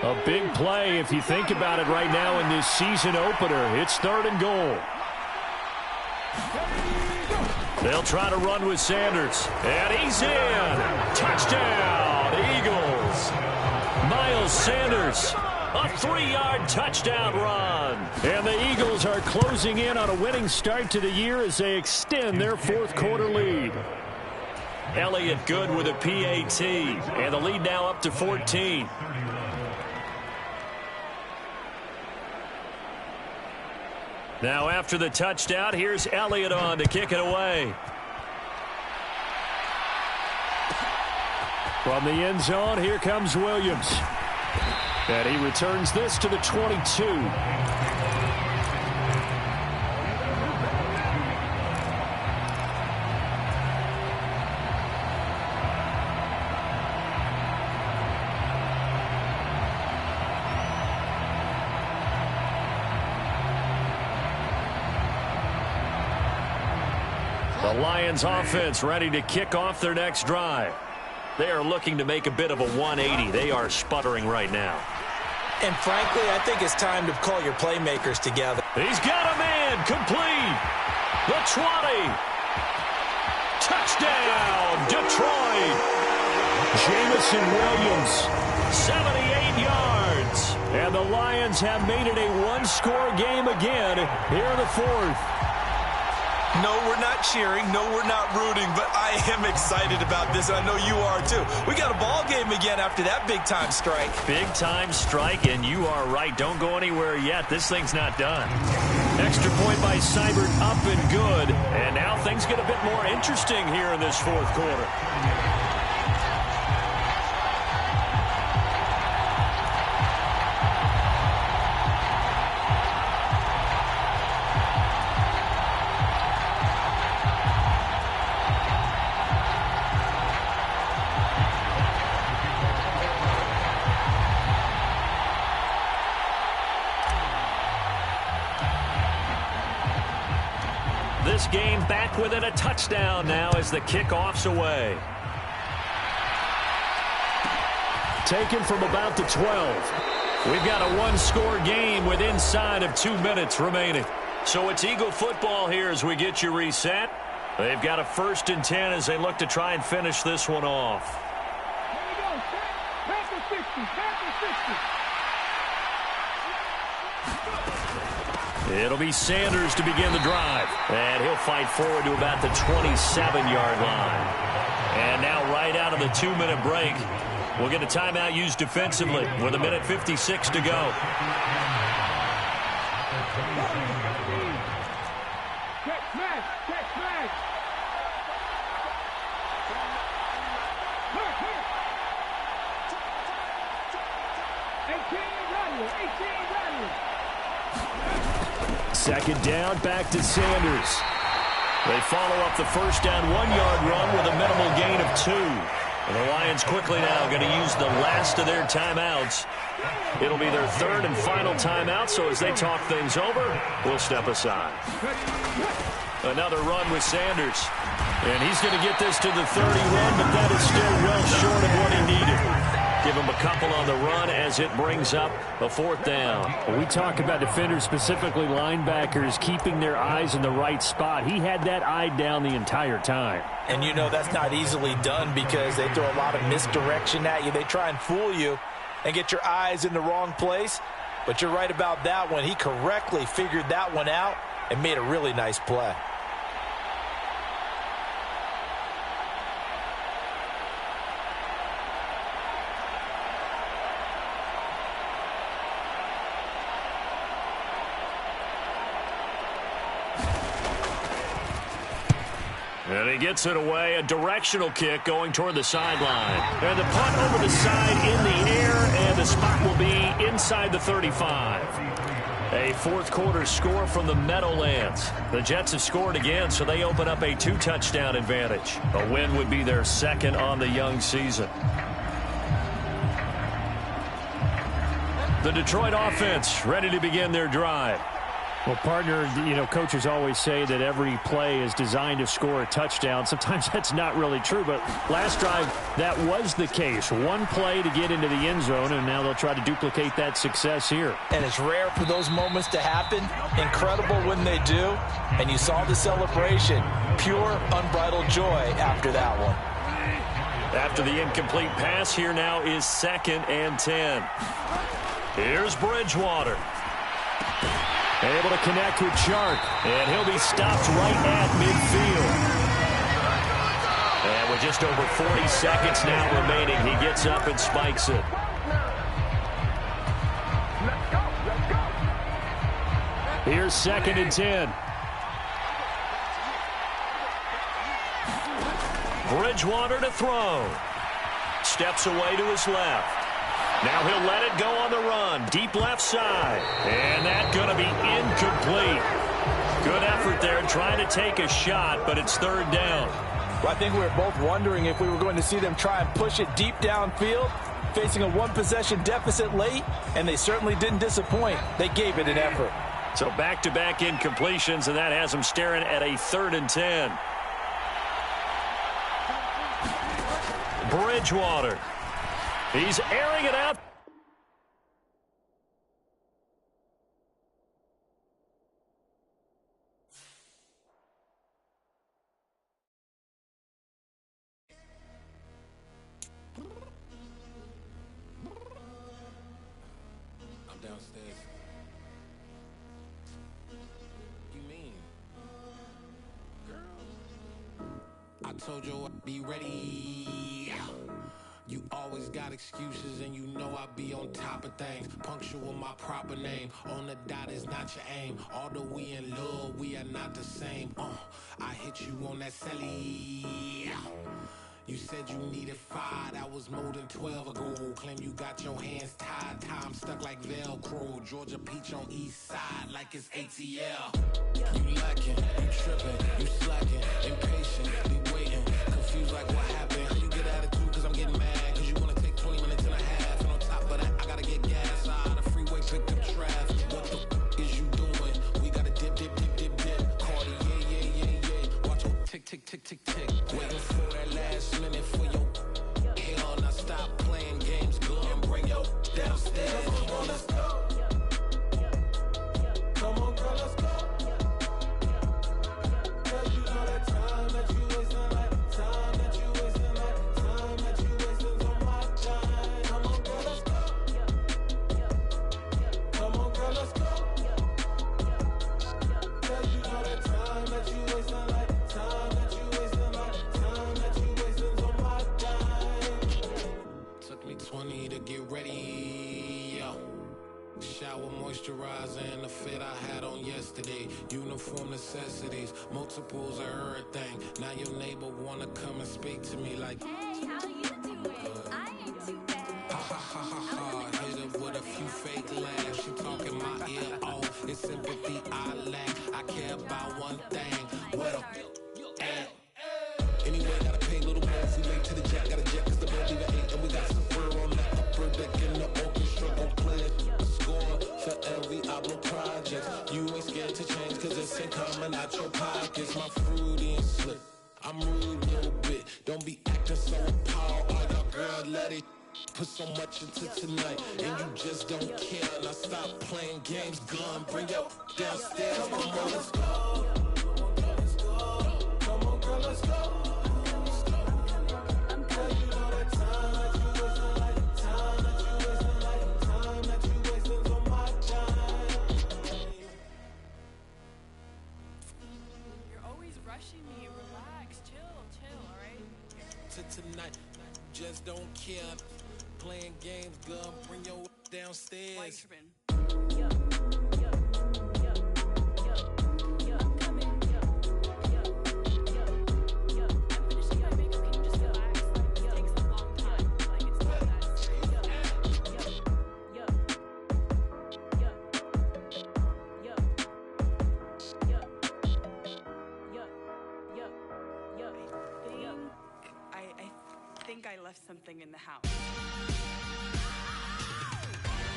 A big play, if you think about it right now in this season opener. It's 3rd and goal. They'll try to run with Sanders. And he's in. Touchdown, Eagles. Miles Sanders. A 3-yard touchdown run. And the Eagles are closing in on a winning start to the year as they extend their 4th quarter lead. Elliott good with a PAT. And the lead now up to 14. Now after the touchdown, here's Elliott on to kick it away. From the end zone, here comes Williams. And he returns this to the 22. The Lions offense ready to kick off their next drive. They are looking to make a bit of a 180. They are sputtering right now. And frankly, I think it's time to call your playmakers together. He's got a man complete. The 20. Touchdown, Detroit. Jamison Williams, 78 yards. And the Lions have made it a one-score game again here in the fourth. No, we're not cheering. No, we're not rooting. But I am excited about this. I know you are, too. We got a ball game again after that big-time strike. Big-time strike, and you are right. Don't go anywhere yet. This thing's not done. Extra point by Seibert, up and good. And now things get a bit more interesting here in this fourth quarter. This game back within a touchdown now as the kickoff's away. Taken from about the 12. We've got a one-score game with inside of 2 minutes remaining. So it's Eagle football here as we get you reset. They've got a 1st and 10 as they look to try and finish this one off. Here we go. Panther 60. Panther 60. It'll be Sanders to begin the drive. And he'll fight forward to about the 27-yard line. And now right out of the 2-minute break, we'll get a timeout used defensively with 1:56 to go. Check smash. Check smash. Look, look. 18 running. 18 running. Second down, back to Sanders. They follow up the first down 1-yard run with a minimal gain of 2. And the Lions quickly now going to use the last of their timeouts. It'll be their 3rd and final timeout, so as they talk things over, we'll step aside. Another run with Sanders. And he's going to get this to the 30 run, but that is still well short of what he needed. Give him a couple on the run as it brings up a 4th down. When we talk about defenders, specifically linebackers, keeping their eyes in the right spot. He had that eye down the entire time. And you know that's not easily done because they throw a lot of misdirection at you. They try and fool you and get your eyes in the wrong place. But you're right about that one. He correctly figured that one out and made a really nice play. And he gets it away, a directional kick going toward the sideline. And the punt over the side in the air, and the spot will be inside the 35. A fourth quarter score from the Meadowlands. The Jets have scored again, so they open up a 2-touchdown advantage. A win would be their 2nd on the young season. The Detroit offense ready to begin their drive. Well, partner, you know, coaches always say that every play is designed to score a touchdown. Sometimes that's not really true, but last drive, that was the case. One play to get into the end zone, and now they'll try to duplicate that success here. And it's rare for those moments to happen. Incredible when they do. And you saw the celebration. Pure, unbridled joy after that one. After the incomplete pass, here now is 2nd and 10. Here's Bridgewater. Able to connect with Chark, and he'll be stopped right at midfield. And with just over 40 seconds now remaining, he gets up and spikes it. Here's 2nd and 10. Bridgewater to throw. Steps away to his left. Now he'll let it go on the run. Deep left side. And that's going to be incomplete. Good effort there trying to take a shot, but it's 3rd down. Well, I think we were both wondering if we were going to see them try and push it deep downfield, facing a one-possession deficit late, and they certainly didn't disappoint. They gave it an effort. So back-to-back incompletions, and that has them staring at a 3rd and 10. Bridgewater. He's airing it out. I'm downstairs. You mean? Girl, I told you I'd be ready. You always got excuses and you know I be on top of things. Punctual my proper name. On the dot is not your aim. Although we in love, we are not the same. I hit you on that celly. You said you needed 5, that was more than 12 ago. Claim you got your hands tied, time stuck like Velcro. Georgia Peach on east side like it's ATL. You lacking, you tripping, you slacking, impatient, be waiting, confused like what happened. How you get attitude cause I'm getting mad, cause you wanna take 20 minutes and a half. And on top of that, I gotta get gas out of the freeway, picked up traffic. What the is you doing? We gotta dip, dip, dip, dip, dip. Cardi, yeah. Watch your tick, tick, tick, tick, tick. Waiting for that last minute for your hell. Now stop playing games, go and bring your downstairs. Come on, let's go. Come on, girl, let's go. Cause you know that time that you wasting, like time that you wasting, like time that you wasting on my time. Come on, girl, let's go. Come on, girl, let's go. Cause you know that time that you wasting, like time that you wasting, like time that you wasting on my time. Took me 20 to get ready, yo. Shower moisturizer and the fit I had on yesterday. Uniform necessities, multiples of everything. Now your neighbor wanna come and speak to me like, hey, how you doing? I ain't too bad. ha ha ha ha ha. Hit her with a few fake laughs. She talking my ear off. It's sympathy I lack. I care about one thing. What up? Anyway, gotta pay a little more if we late to the jack. Gotta jet cause the boat leave at 8. And we got some fur on that upper deck in the orchestra. Gon' play it. Score for every album project. You ain't scared to change cause it's ain't coming out your pockets. My fruity and slick. I'm rude a little bit. Don't be acting so appalled. All y'all girl, let it put so much into tonight. And you just don't care. Now stop playing games. Gun, bring your downstairs. Come on, let's go. Come on, girl, let's go. Tonight, just don't care. Playing games, girl, bring your downstairs. I left something in the house.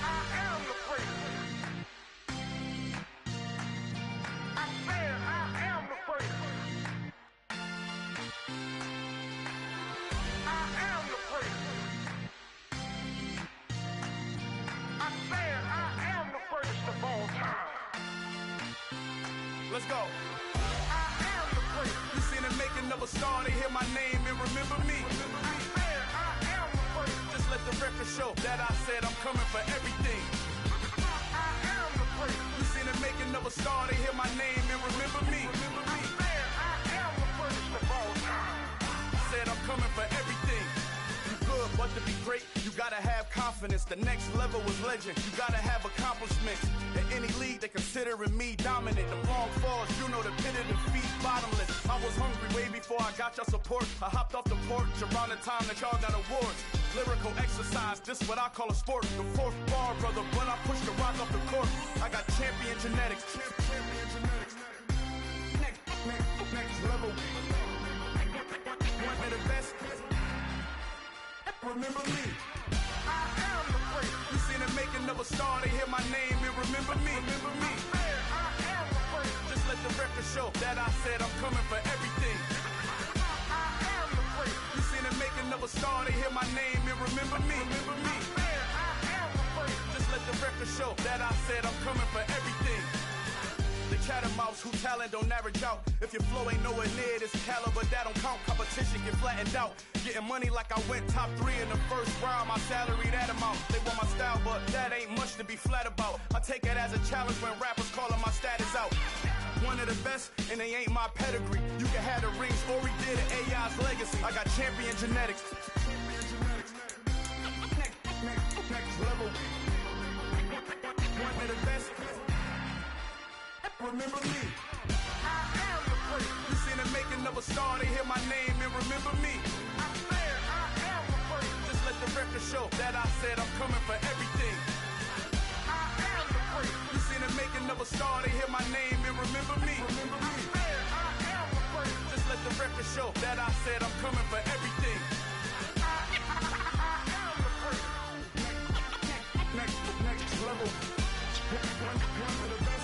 I am the first. I said I am the first. I am the first. I said I am the first of all time. Let's go. I am the first. You seen the making of a star, they hear my name and remember me. Just let the record show that I said I'm coming for everything. I am the first. You seen the making of a star, they hear my name and remember me. I said I am the first of all time. Said I'm coming for everything. You good, but to be great, you gotta have confidence. The next level was legend. You gotta have accomplishments. In any league, they considering me dominant. The wrong falls, you know the pit of defeat, bottomless. I was hungry way before I got your support. I hopped off the porch around the time that y'all got awards. Lyrical exercise, this what I call a sport. The fourth bar, brother, when I push the rock off the court. I got champion genetics. Champion genetics. Next level. One of the best. Remember me. I am the first. You seen the making of a star, they hear my name and remember me. Remember me. I am the first. Just let the record show that I said I'm coming for everything. I am the first. You seen the making making of a star, they hear my name and remember me. Just let the record show that I said I'm coming for everything. The catamounts who talent don't average out. If your flow ain't nowhere near this caliber, that don't count. Competition get flattened out. Getting money like I went top 3 in the first round. My salary that amount. They want my style, but that ain't much to be flat about. I take it as a challenge when rappers calling my status out. One of the best, and they ain't my pedigree. You can have the rings, Ori did it, AI's legacy. I got champion genetics. Next level. One of the best. Remember me. I am the first. You seen the making of a star, they hear my name and remember me. I am the first. Just let the record show that I said I'm coming for everything. I am the first. You seen the making of a star, they hear my name and remember me. I am the first. Just let the record show that I said I'm coming for everything. I am the first. Next level. One of the best.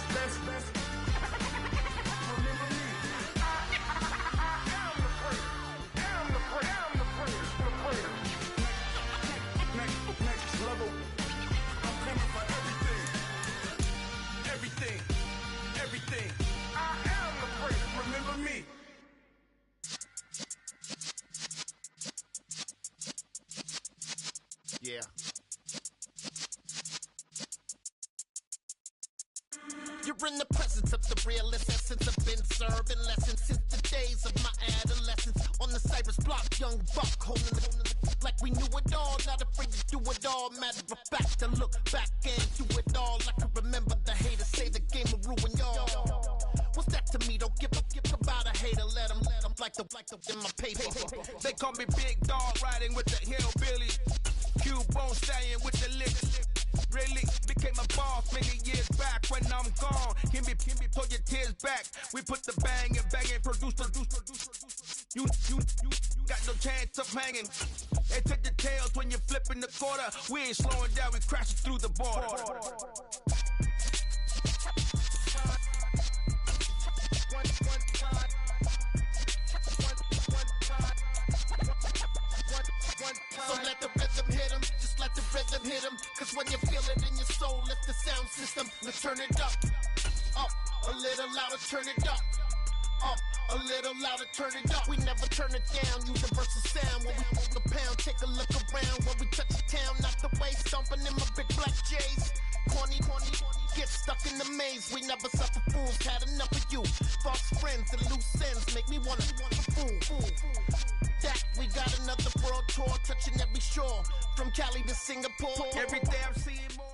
Yeah. You're in the presence of the realest essence. I've been serving lessons since the days of my adolescence. On the Cypress block, young buck holding the like we knew it all. Not afraid to do it all. Matter of fact, to look back and do it all. I can remember the haters say the game will ruin y'all. What's that to me? Don't give about a hater. Let them like the in my paper. They call me Big Dog, riding with the hillbilly. Cubone staying with the lips. Really became a boss many years back. When I'm gone, give me, pull your tears back. We put the bang and produce. You got no chance of hanging. They take the tails when you're flipping the quarter. We ain't slowing down, we crashing through the border. So let the rhythm hit him, just let the rhythm hit him. Cause when you feel it in your soul, lift the sound system. Let's turn it up, a little louder, turn it up, a little louder, turn it up. We never turn it down, universal sound. When we hold the pound, take a look around. When we touch the town, not the way, stomping in my big black J's. Corny, get stuck in the maze. We never suffer fools, had enough of you. False friends and loose ends make me wanna fool. That we got another world tour, touching every shore, from Cali to Singapore. Every day I'm seeing more.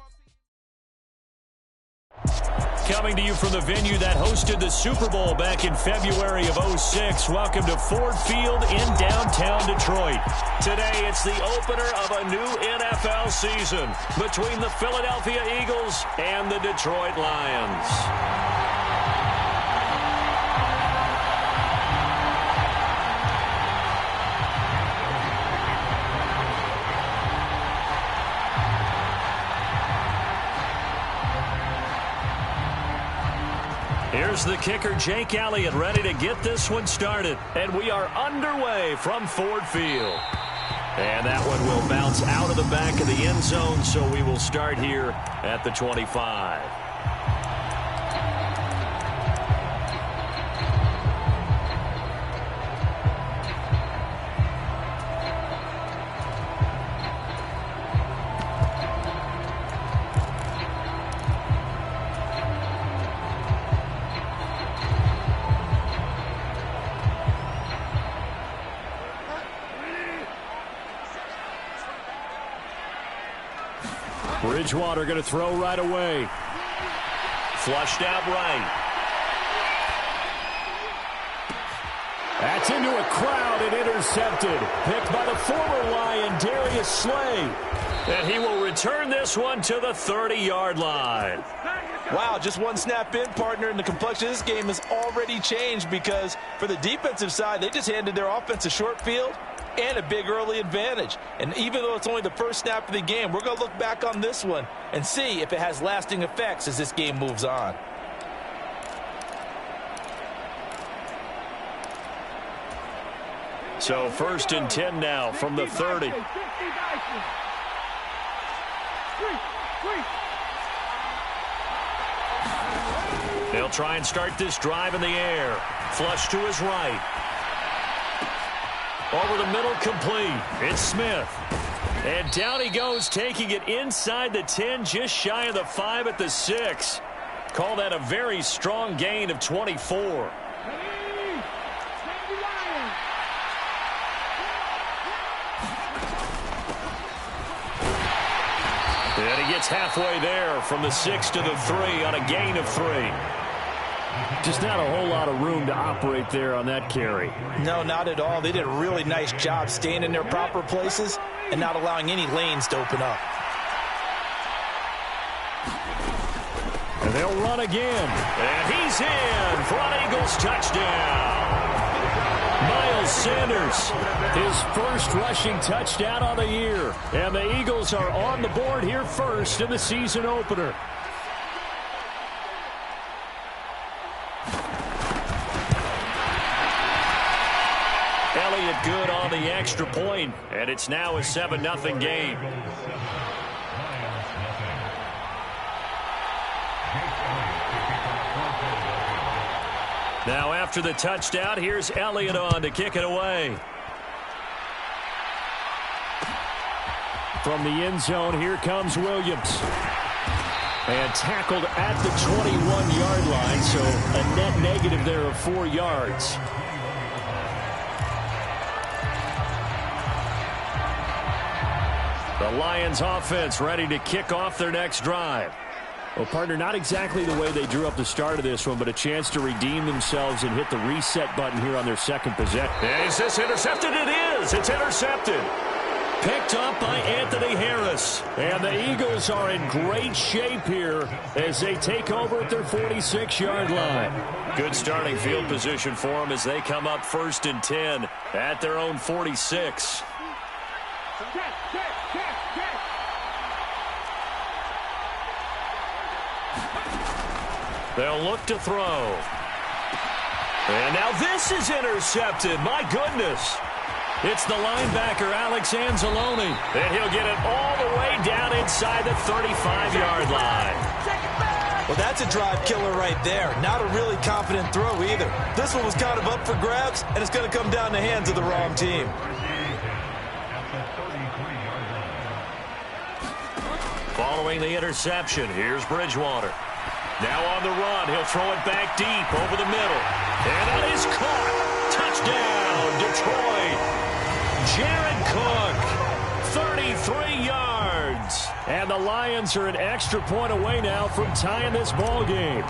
Coming to you from the venue that hosted the Super Bowl back in February of '06. Welcome to Ford Field in downtown Detroit. Today, it's the opener of a new NFL season between the Philadelphia Eagles and the Detroit Lions. Here's the kicker, Jake Elliott, ready to get this one started. And we are underway from Ford Field. And that one will bounce out of the back of the end zone, so we will start here at the 25. Bridgewater going to throw right away. Flushed out right. That's into a crowd and intercepted. Picked by the former Lion, Darius Slay. And he will return this one to the 30-yard line. Wow, just one snap in, partner, and the complexion of this game has already changed because for the defensive side, they just handed their offense a short field and a big early advantage. And even though it's only the first snap of the game, we're going to look back on this one and see if it has lasting effects as this game moves on. So 1st and 10 now from the 30. They'll try and start this drive in the air. Flush to his right. Over the middle, complete. It's Smith. And down he goes, taking it inside the 10, just shy of the 5 at the 6. Call that a very strong gain of 24. And he gets halfway there from the 6 to the 3 on a gain of 3. Just not a whole lot of room to operate there on that carry. No, not at all. They did a really nice job staying in their proper places and not allowing any lanes to open up. And they'll run again. And he's in for an Eagles touchdown. Miles Sanders, his first rushing touchdown on the year. And the Eagles are on the board here first in the season opener. Elliott good on the extra point, and it's now a 7-0 game. Now after the touchdown, here's Elliott on to kick it away. From the end zone, here comes Williams. And tackled at the 21-yard line, so a net negative there of 4 yards. The Lions offense ready to kick off their next drive. Well, partner, not exactly the way they drew up the start of this one, but a chance to redeem themselves and hit the reset button here on their second possession. Is this intercepted? It is. It's intercepted. Picked up by Anthony Harris. And the Eagles are in great shape here as they take over at their 46-yard line. Good starting field position for them as they come up 1st and 10 at their own 46. They'll look to throw. And now this is intercepted. My goodness. It's the linebacker, Alex Anzalone. And he'll get it all the way down inside the 35-yard line. Well, that's a drive killer right there. Not a really confident throw either. This one was kind of up for grabs, and it's going to come down the hands of the wrong team. Following the interception, here's Bridgewater. Now on the run, he'll throw it back deep over the middle. And that is caught. Touchdown, Detroit. Jared Cook, 33 yards. And the Lions are an extra point away now from tying this ball game.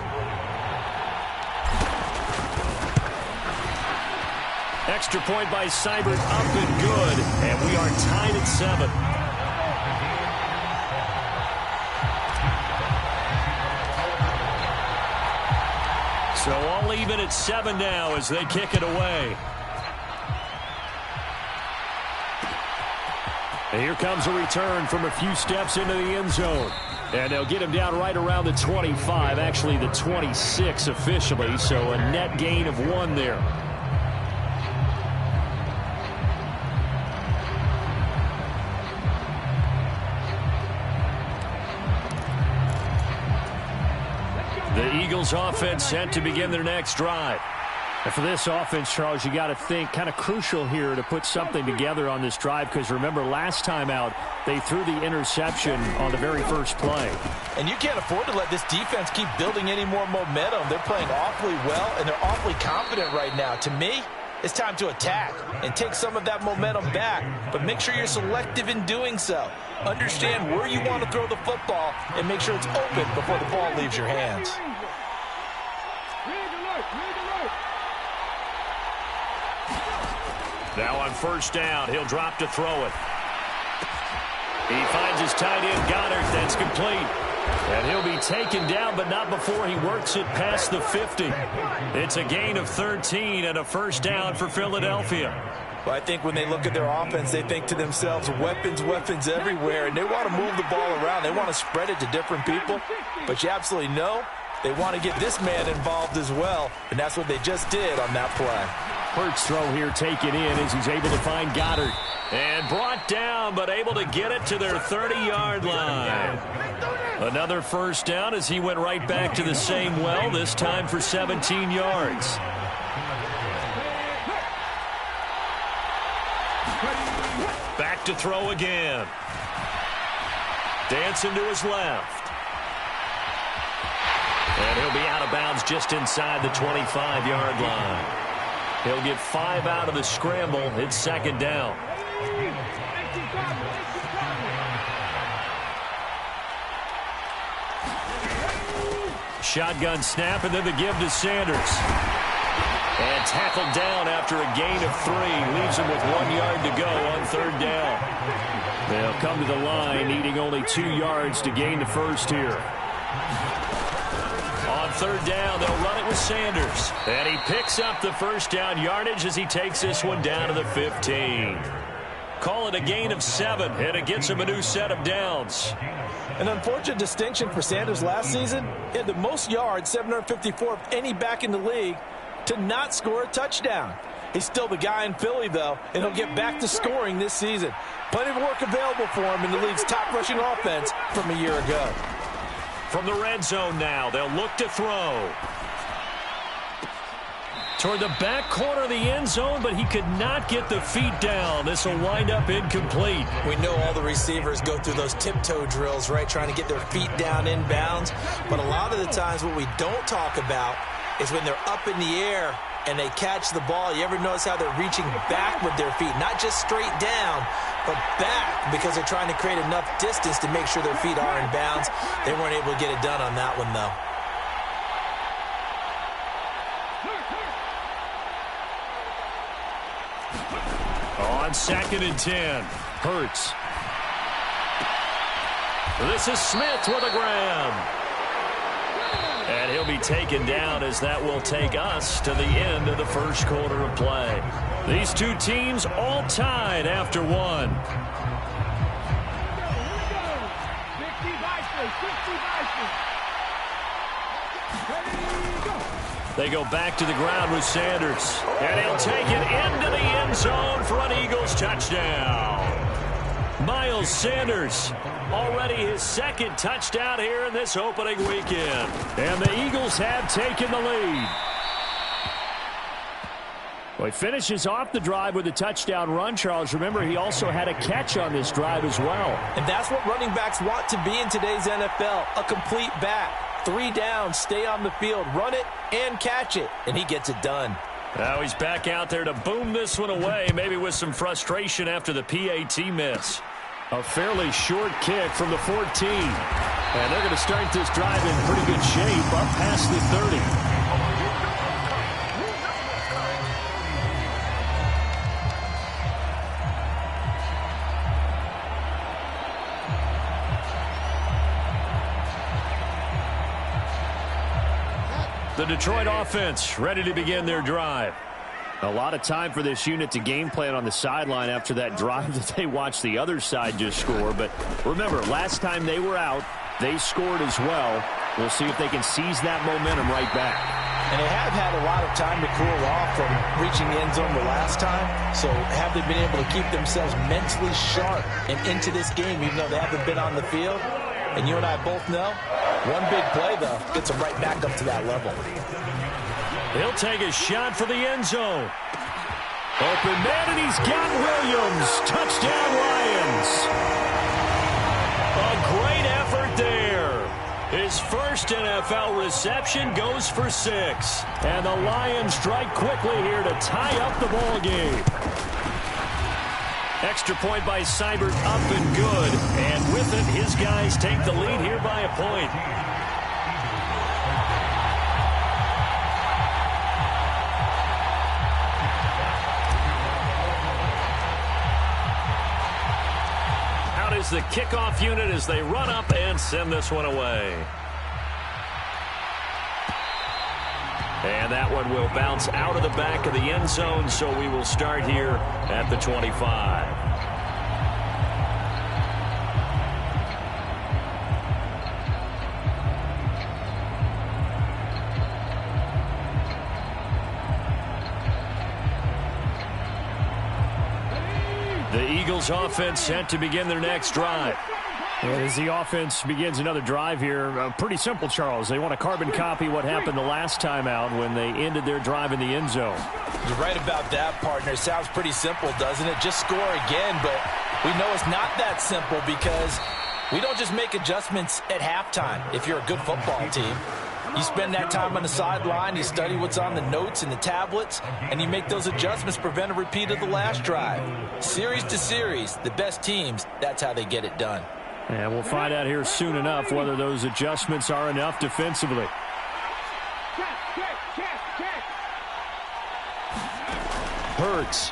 Extra point by Seibert up and good. And we are tied at 7. So all even at 7 now as they kick it away. And here comes a return from a few steps into the end zone. And they'll get him down right around the 25, actually the 26 officially, so a net gain of 1 there. The Eagles offense set to begin their next drive. And for this offense, Charles, you got to think kind of crucial here to put something together on this drive because remember last time out they threw the interception on the very first play. And you can't afford to let this defense keep building any more momentum. They're playing awfully well and they're awfully confident right now. To me, it's time to attack and take some of that momentum back, but make sure you're selective in doing so. Understand where you want to throw the football and make sure it's open before the ball leaves your hands. Now on first down, he'll drop to throw it. He finds his tight end, Goddard. That's complete. And he'll be taken down, but not before he works it past the 50. It's a gain of 13 and a first down for Philadelphia. Well, I think when they look at their offense, they think to themselves, weapons, weapons everywhere, and they want to move the ball around. They want to spread it to different people, but you absolutely know they want to get this man involved as well, and that's what they just did on that play. Hurts throw here taken in as he's able to find Goddard. And brought down, but able to get it to their 30-yard line. Another first down as he went right back to the same well, this time for 17 yards. Back to throw again. Dancing to his left. And he'll be out of bounds just inside the 25-yard line. He'll get 5 out of the scramble. It's second down. Shotgun snap, and then the give to Sanders. And tackled down after a gain of 3. Leaves him with 1 yard to go on third down. They'll come to the line, needing only 2 yards to gain the first here. On third down, they'll run it with Sanders. And he picks up the first down yardage as he takes this one down to the 15. Call it a gain of 7, and it gets him a new set of downs. An unfortunate distinction for Sanders last season. He had the most yards, 754 of any back in the league, to not score a touchdown. He's still the guy in Philly, though, and he'll get back to scoring this season. Plenty of work available for him in the league's top rushing offense from a year ago. From the red zone now, they'll look to throw. Toward the back corner of the end zone, but he could not get the feet down. This will wind up incomplete. We know all the receivers go through those tiptoe drills, right, trying to get their feet down inbounds. But a lot of the times what we don't talk about is when they're up in the air and they catch the ball. You ever notice how they're reaching back with their feet? Not just straight down, but back, because they're trying to create enough distance to make sure their feet are in bounds. They weren't able to get it done on that one, though. On 2nd and 10, Hurts. This is Smith with a grab. And he'll be taken down as that will take us to the end of the first quarter of play. These two teams all tied after one. They go back to the ground with Sanders. And he'll take it into the end zone for an Eagles touchdown. Miles Sanders, already his second touchdown here in this opening weekend. And the Eagles have taken the lead. Well, he finishes off the drive with a touchdown run, Charles. Remember, he also had a catch on this drive as well. And that's what running backs want to be in today's NFL, a complete back. 3 down, stay on the field, run it, and catch it. And he gets it done. Now he's back out there to boom this one away, maybe with some frustration after the PAT miss. A fairly short kick from the 14. And they're going to start this drive in pretty good shape, up past the 30. The Detroit offense ready to begin their drive. A lot of time for this unit to game plan on the sideline after that drive that they watched the other side just score. But remember, last time they were out, they scored as well. We'll see if they can seize that momentum right back. And they have had a lot of time to cool off from reaching the end zone the last time. So have they been able to keep themselves mentally sharp and into this game, even though they haven't been on the field? And you and I both know, one big play, though, gets them right back up to that level. He'll take a shot for the end zone. Open man, and he's got Williams. Touchdown, Lions. A great effort there. His first NFL reception goes for 6. And the Lions strike quickly here to tie up the ball game. Extra point by Seibert, up and good. And with it, his guys take the lead here by a point. Out is the kickoff unit as they run up and send this one away. And that one will bounce out of the back of the end zone, so we will start here at the 25. Eagles offense set to begin their next drive. And as the offense begins another drive here, pretty simple, Charles. They want to carbon copy what happened the last time out when they ended their drive in the end zone. You're right about that, partner. It sounds pretty simple, doesn't it? Just score again, but we know it's not that simple because we don't just make adjustments at halftime if you're a good football team. You spend that time on the sideline, you study what's on the notes and the tablets, and you make those adjustments to prevent a repeat of the last drive. Series to series, the best teams, that's how they get it done. And we'll find out here soon enough whether those adjustments are enough defensively. Hurts.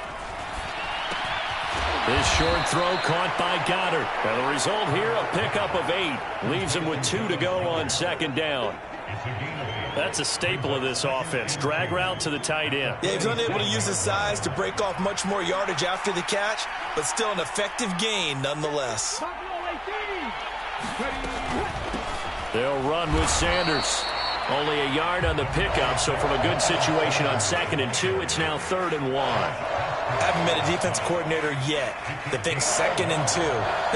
This short throw caught by Goddard. And the result here, a pickup of 8. Leaves him with 2 to go on second down. That's a staple of this offense. Drag route to the tight end. Yeah, he's unable to use his size to break off much more yardage after the catch, but still an effective gain nonetheless. They'll run with Sanders. Only a yard on the pickup, so from a good situation on 2nd and 2, it's now 3rd and 1. I haven't been a defense coordinator yet that thinks 2nd and 2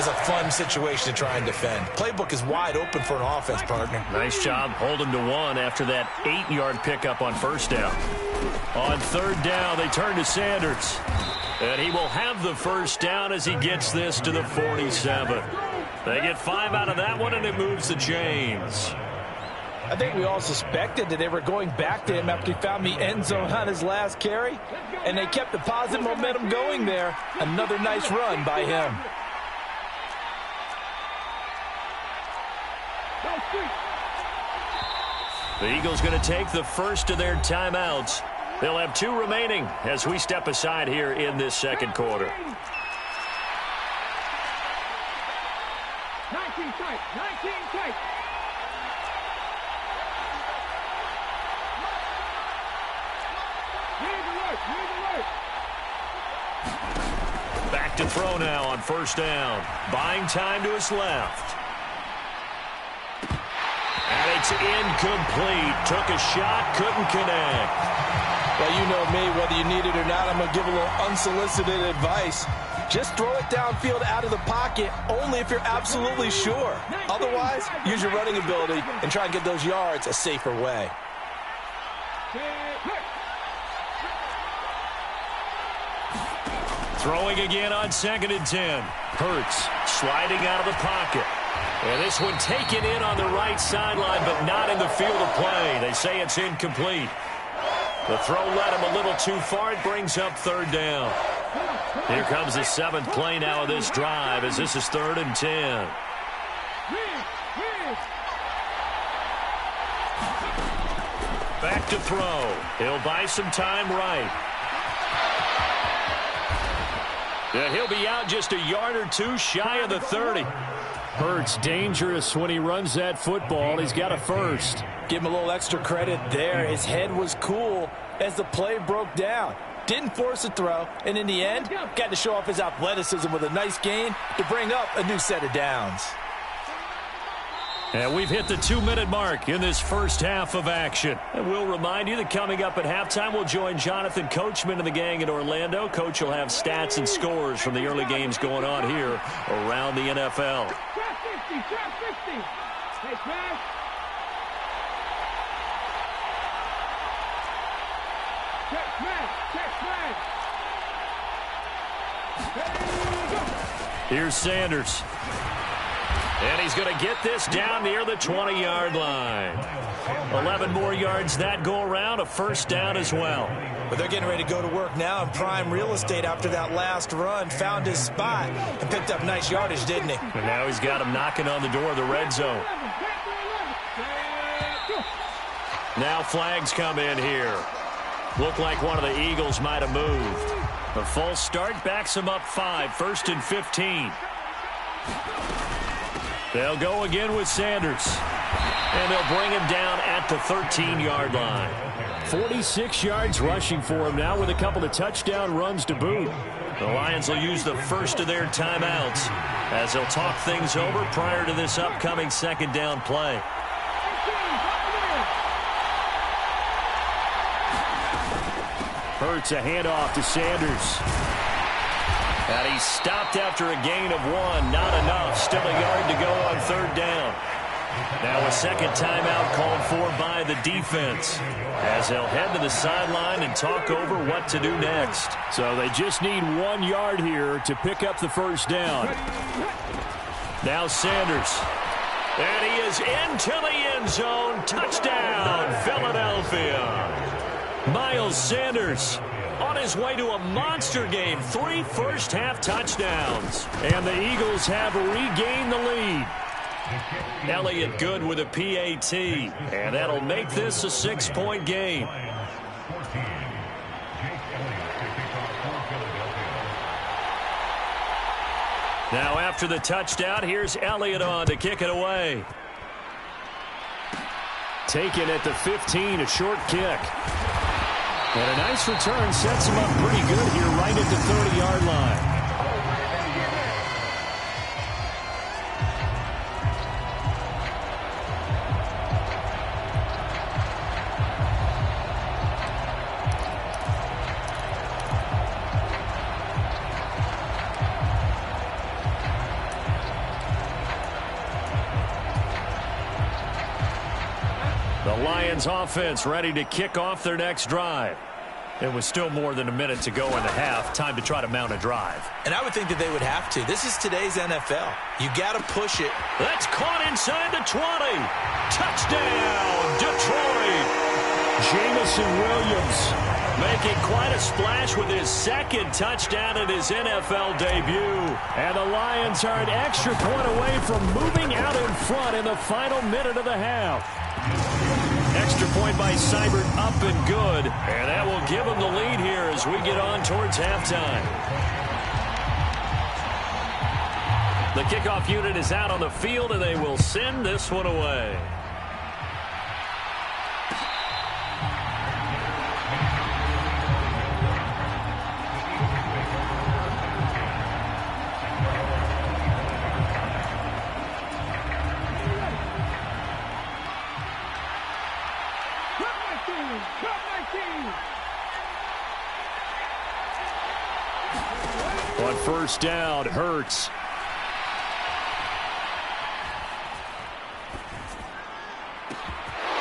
is a fun situation to try and defend. Playbook is wide open for an offense, partner. Nice job holding to 1 after that 8-yard pickup on 1st down. On 3rd down, they turn to Sanders. And he will have the 1st down as he gets this to the 47. They get 5 out of that one, and it moves the chains. I think we all suspected that they were going back to him after he found the end zone on his last carry, and they kept the positive momentum going there. Another nice run by him. The Eagles going to take the first of their timeouts. They'll have 2 remaining as we step aside here in this second quarter. 19 tight, 19 tight. Back to throw now on 1st down. Buying time to his left. And it's incomplete. Took a shot, couldn't connect. Well, you know me, whether you need it or not, I'm going to give a little unsolicited advice. Just throw it downfield out of the pocket only if you're absolutely sure. Otherwise, use your running ability and try and get those yards a safer way. Throwing again on 2nd and 10. Hurts sliding out of the pocket. And this one taken in on the right sideline, but not in the field of play. They say it's incomplete. The throw led him a little too far. It brings up 3rd down. Here comes the 7th play now of this drive as this is 3rd and 10. Back to throw. He'll buy some time right. Yeah, he'll be out just a yard or 2 shy of the 30. Hurts dangerous when he runs that football. He's got a first. Give him a little extra credit there. His head was cool as the play broke down. Didn't force a throw, and in the end, got to show off his athleticism with a nice gain to bring up a new set of downs. And we've hit the 2-minute mark in this first half of action. And we'll remind you that coming up at halftime, we'll join Jonathan Coachman and the gang in Orlando. Coach will have stats and scores from the early games going on here around the NFL. Here's Sanders. And he's going to get this down near the 20-yard line. 11 more yards that go around, a 1st down as well. But they're getting ready to go to work now in prime real estate after that last run. Found his spot and picked up nice yardage, didn't he? And now he's got him knocking on the door of the red zone. Now flags come in here. Looked like one of the Eagles might have moved. A false start backs him up 5, 1st and 15. They'll go again with Sanders. And they'll bring him down at the 13-yard line. 46 yards rushing for him now with a couple of touchdown runs to boot. The Lions will use the first of their timeouts as they'll talk things over prior to this upcoming 2nd down play. Hurts a handoff to Sanders. And he's stopped after a gain of 1. Not enough. Still a yard to go on 3rd down. Now a second timeout called for by the defense, as they'll head to the sideline and talk over what to do next. So they just need 1 yard here to pick up the 1st down. Now Sanders. And he is into the end zone. Touchdown, Philadelphia. Miles Sanders on his way to a monster game. 3 first-half touchdowns. And the Eagles have regained the lead. Elliott good with a PAT. And that'll make this a 6-point game. Now after the touchdown, here's Elliott on to kick it away. Taken at the 15, a short kick. And a nice return sets him up pretty good here right at the 30-yard line. Lions offense ready to kick off their next drive. It was still more than a minute to go in the half. Time to try to mount a drive. And I would think that they would have to. This is today's NFL. You got to push it. That's caught inside the 20. Touchdown, Detroit. Jamison Williams making quite a splash with his 2nd touchdown in his NFL debut. And the Lions are an extra point away from moving out in front in the final minute of the half. Extra point by Seibert, up and good. And that will give them the lead here as we get on towards halftime. The kickoff unit is out on the field, and they will send this one away. On 1st down, Hurts.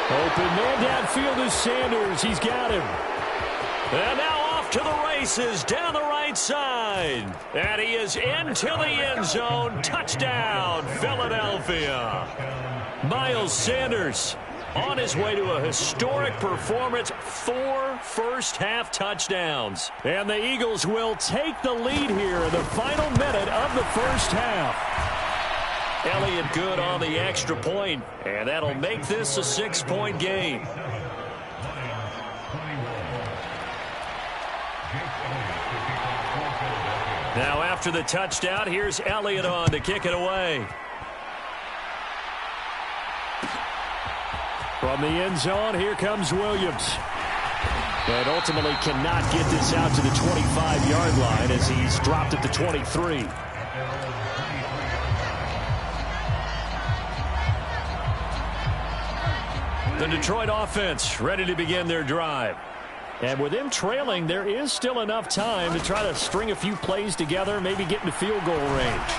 Open man downfield is Sanders. He's got him. And now off to the races down the right side. And he is into the end zone. Touchdown, Philadelphia. Miles Sanders on his way to a historic performance. 4 first-half touchdowns. And the Eagles will take the lead here in the final minute of the first half. Elliott good on the extra point, and that'll make this a 6-point game. Now after the touchdown, here's Elliott on to kick it away. From the end zone, here comes Williams. But ultimately cannot get this out to the 25-yard line as he's dropped at the 23. The Detroit offense ready to begin their drive. And with them trailing, there is still enough time to try to string a few plays together, maybe get into field goal range.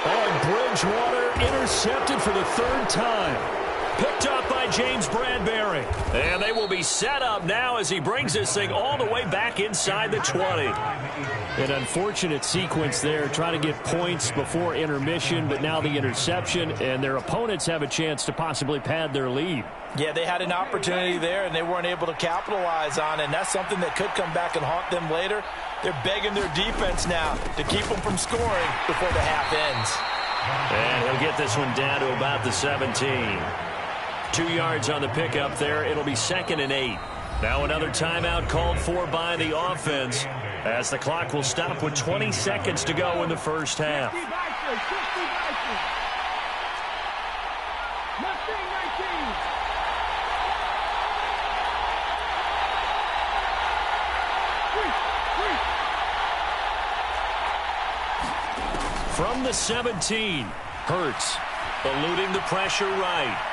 And Bridgewater intercepted for the 3rd time. Picked up by James Bradbury. And they will be set up now as he brings this thing all the way back inside the 20. An unfortunate sequence there, trying to get points before intermission, but now the interception, and their opponents have a chance to possibly pad their lead. Yeah, they had an opportunity there, and they weren't able to capitalize on it, and that's something that could come back and haunt them later. They're begging their defense now to keep them from scoring before the half ends. And he'll get this one down to about the 17. 2 yards on the pickup there. It'll be 2nd and 8. Now another timeout called for by the offense as the clock will stop with 20 seconds to go in the first half. From the 17, Hurts eluding the pressure right.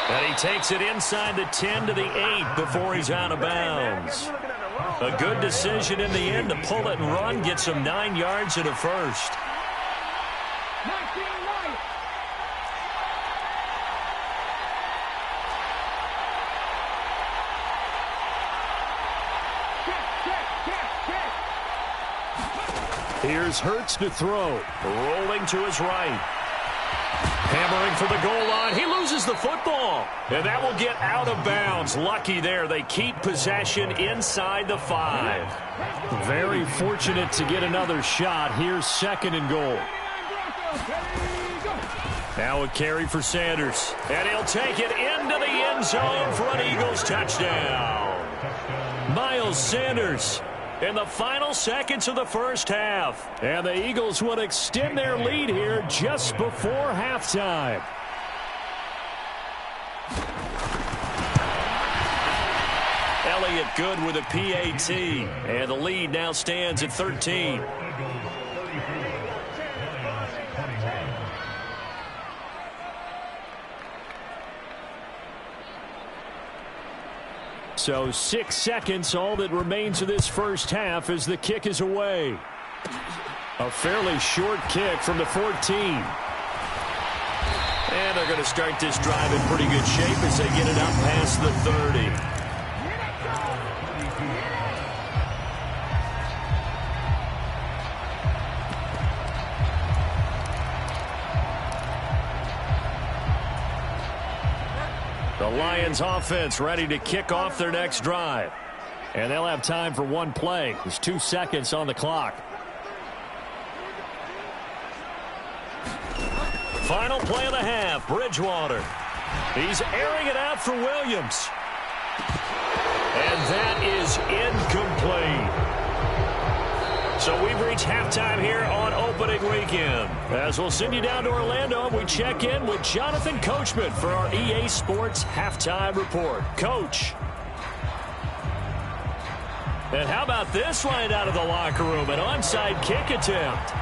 And he takes it inside the 10 to the 8 before he's out of bounds. A good decision in the end to pull it and run, get some 9 yards and a first. Here's Hurts to throw. Rolling to his right. Hammering for the goal line. He loses the football. And that will get out of bounds. Lucky there. They keep possession inside the 5. Very fortunate to get another shot. Here's 2nd and goal. Now a carry for Sanders. And he'll take it into the end zone for an Eagles touchdown. Miles Sanders in the final seconds of the first half. And the Eagles would extend their lead here just before halftime. Elliott good with a PAT. And the lead now stands at 13. So 6 seconds, all that remains of this first half as the kick is away. A fairly short kick from the 14. And they're going to start this drive in pretty good shape as they get it up past the 30. The Lions offense ready to kick off their next drive. And they'll have time for one play. There's 2 seconds on the clock. Final play of the half, Bridgewater. He's airing it out for Williams. And that is incomplete. So we've reached halftime here on opening weekend. As we'll send you down to Orlando, we check in with Jonathan Coachman for our EA Sports Halftime Report. Coach. And how about this line out of the locker room? An onside kick attempt.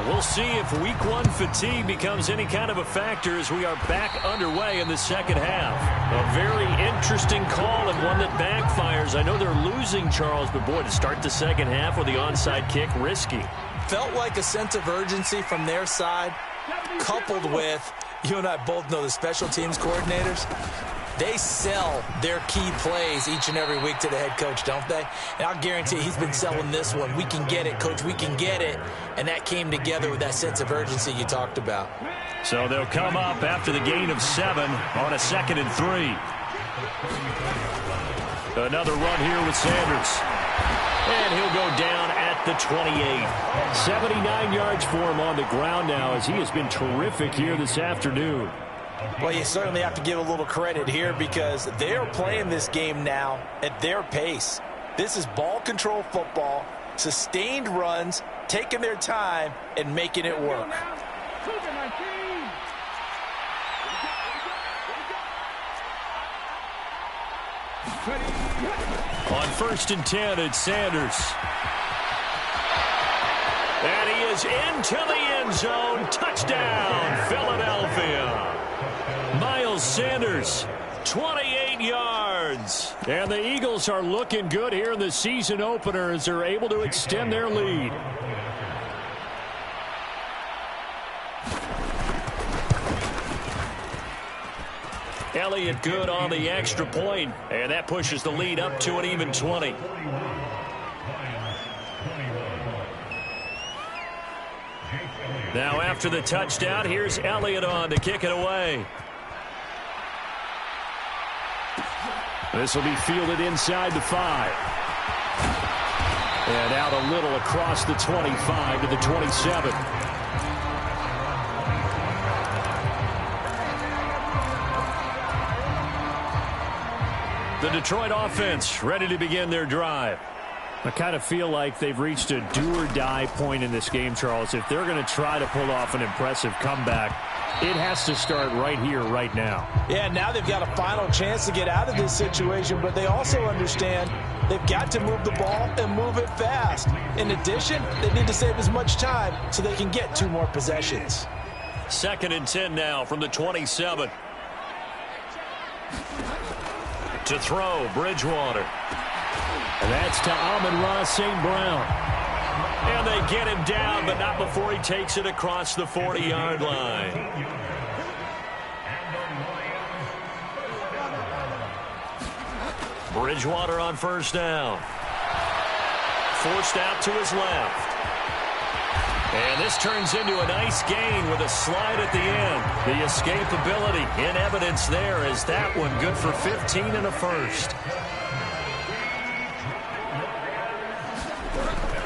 We'll see if week 1 fatigue becomes any kind of a factor as we are back underway in the second half. A very interesting call and one that backfires. I know they're losing, Charles, but boy, to start the second half with the onside kick, risky. Felt like a sense of urgency from their side, coupled with, you and I both know the special teams coordinators. They sell their key plays each and every week to the head coach, don't they? And I'll guarantee he's been selling this one. We can get it, coach. We can get it. And that came together with that sense of urgency you talked about. So they'll come up after the gain of 7 on a 2nd and 3. Another run here with Sanders. And he'll go down at the 28. 79 yards for him on the ground now as he has been terrific here this afternoon. Well, you certainly have to give a little credit here because they're playing this game now at their pace. This is ball control football, sustained runs, taking their time, and making it work. On 1st and 10, it's Sanders. And he is into the end zone. Touchdown, Philadelphia. Miles Sanders, 28 yards. And the Eagles are looking good here in the season opener as they're able to extend their lead. Elliott good on the extra point, and that pushes the lead up to an even 20. Now after the touchdown, here's Elliott on to kick it away. This will be fielded inside the 5. And out a little across the 25 to the 27. The Detroit offense ready to begin their drive. I kind of feel like they've reached a do-or-die point in this game, Charles. If they're going to try to pull off an impressive comeback, it has to start right here, right now. Yeah, now they've got a final chance to get out of this situation, but they also understand they've got to move the ball and move it fast. In addition, they need to save as much time so they can get 2 more possessions. 2nd and 10 now from the 27. To throw, Bridgewater. And that's to Amon-Ra St. Brown. And they get him down, but not before he takes it across the 40-yard line. Bridgewater on 1st down. Forced out to his left. And this turns into a nice gain with a slide at the end. The escapability in evidence there is that one good for 15 and a first.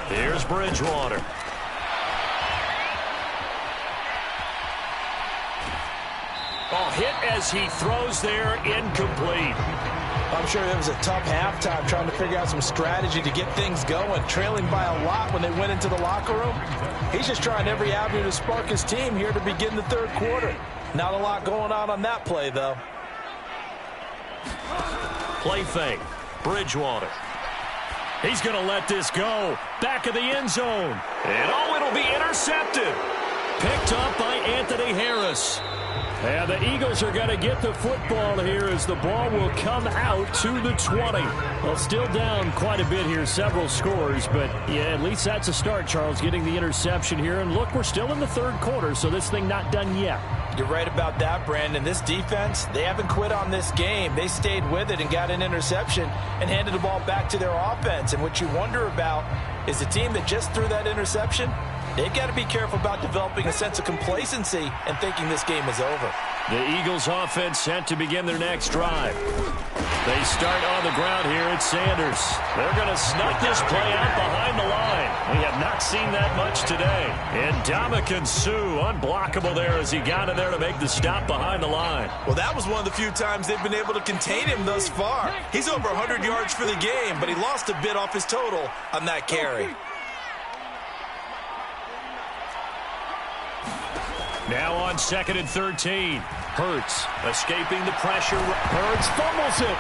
Here's Bridgewater. Oh, hit as he throws there, incomplete. I'm sure it was a tough halftime trying to figure out some strategy to get things going, trailing by a lot when they went into the locker room. He's just trying every avenue to spark his team here to begin the 3rd quarter. Not a lot going on that play, though. Play fake. Bridgewater. He's going to let this go. Back of the end zone. And oh, it'll be intercepted. Picked up by Anthony Harris. And the Eagles are going to get the football here as the ball will come out to the 20. Well, still down quite a bit here, several scores, but yeah, at least that's a start, Charles, getting the interception here. And look, we're still in the 3rd quarter, so this thing not done yet. You're right about that, Brandon. This defense, they haven't quit on this game. They stayed with it and got an interception and handed the ball back to their offense. And what you wonder about is the team that just threw that interception, they've got to be careful about developing a sense of complacency and thinking this game is over. The Eagles offense set to begin their next drive. They start on the ground here at Sanders. They're going to snuff this play out behind the line. We have not seen that much today. And Ndamukong Suh, unblockable there as he got in there to make the stop behind the line. Well, that was one of the few times they've been able to contain him thus far. He's over 100 yards for the game, but he lost a bit off his total on that carry. Now on 2nd and 13. Hurts escaping the pressure. Hurts fumbles it.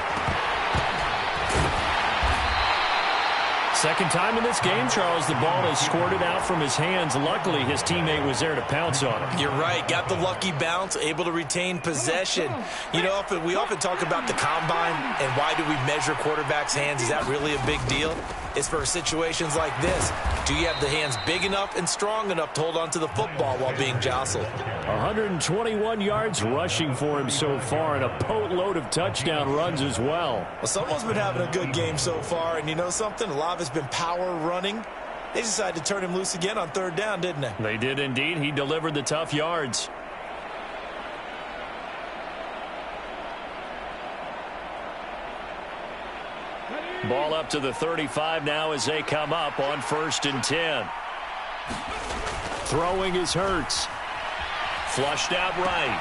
Second time in this game, Charles, the ball is squirted out from his hands. Luckily, his teammate was there to pounce on him. You're right. Got the lucky bounce, able to retain possession. You know, we often talk about the combine and why do we measure quarterbacks' hands. Is that really a big deal? It's for situations like this. Do you have the hands big enough and strong enough to hold on to the football while being jostled? 121 yards rushing for him so far, and a boatload of touchdown runs as well. Well, someone's been having a good game so far, and you know something? A lot of it's been power running. They decided to turn him loose again on 3rd down, didn't they? They did indeed. He delivered the tough yards. Ball up to the 35 now as they come up on 1st and 10. Throwing is Hurts. Flushed out right.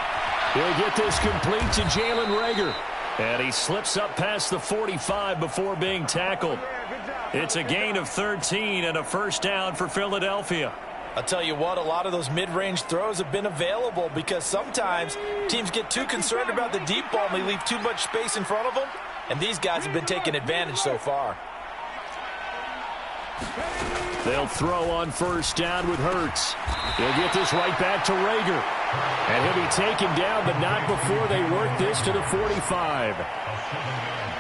He'll get this complete to Jalen Reagor. And he slips up past the 45 before being tackled. It's a gain of 13 and a 1st down for Philadelphia. I'll tell you what, a lot of those mid-range throws have been available because sometimes teams get too concerned about the deep ball and they leave too much space in front of them. And these guys have been taking advantage so far. They'll throw on 1st down with Hurts. He'll get this right back to Reagor. And he'll be taken down, but not before they work this to the 45.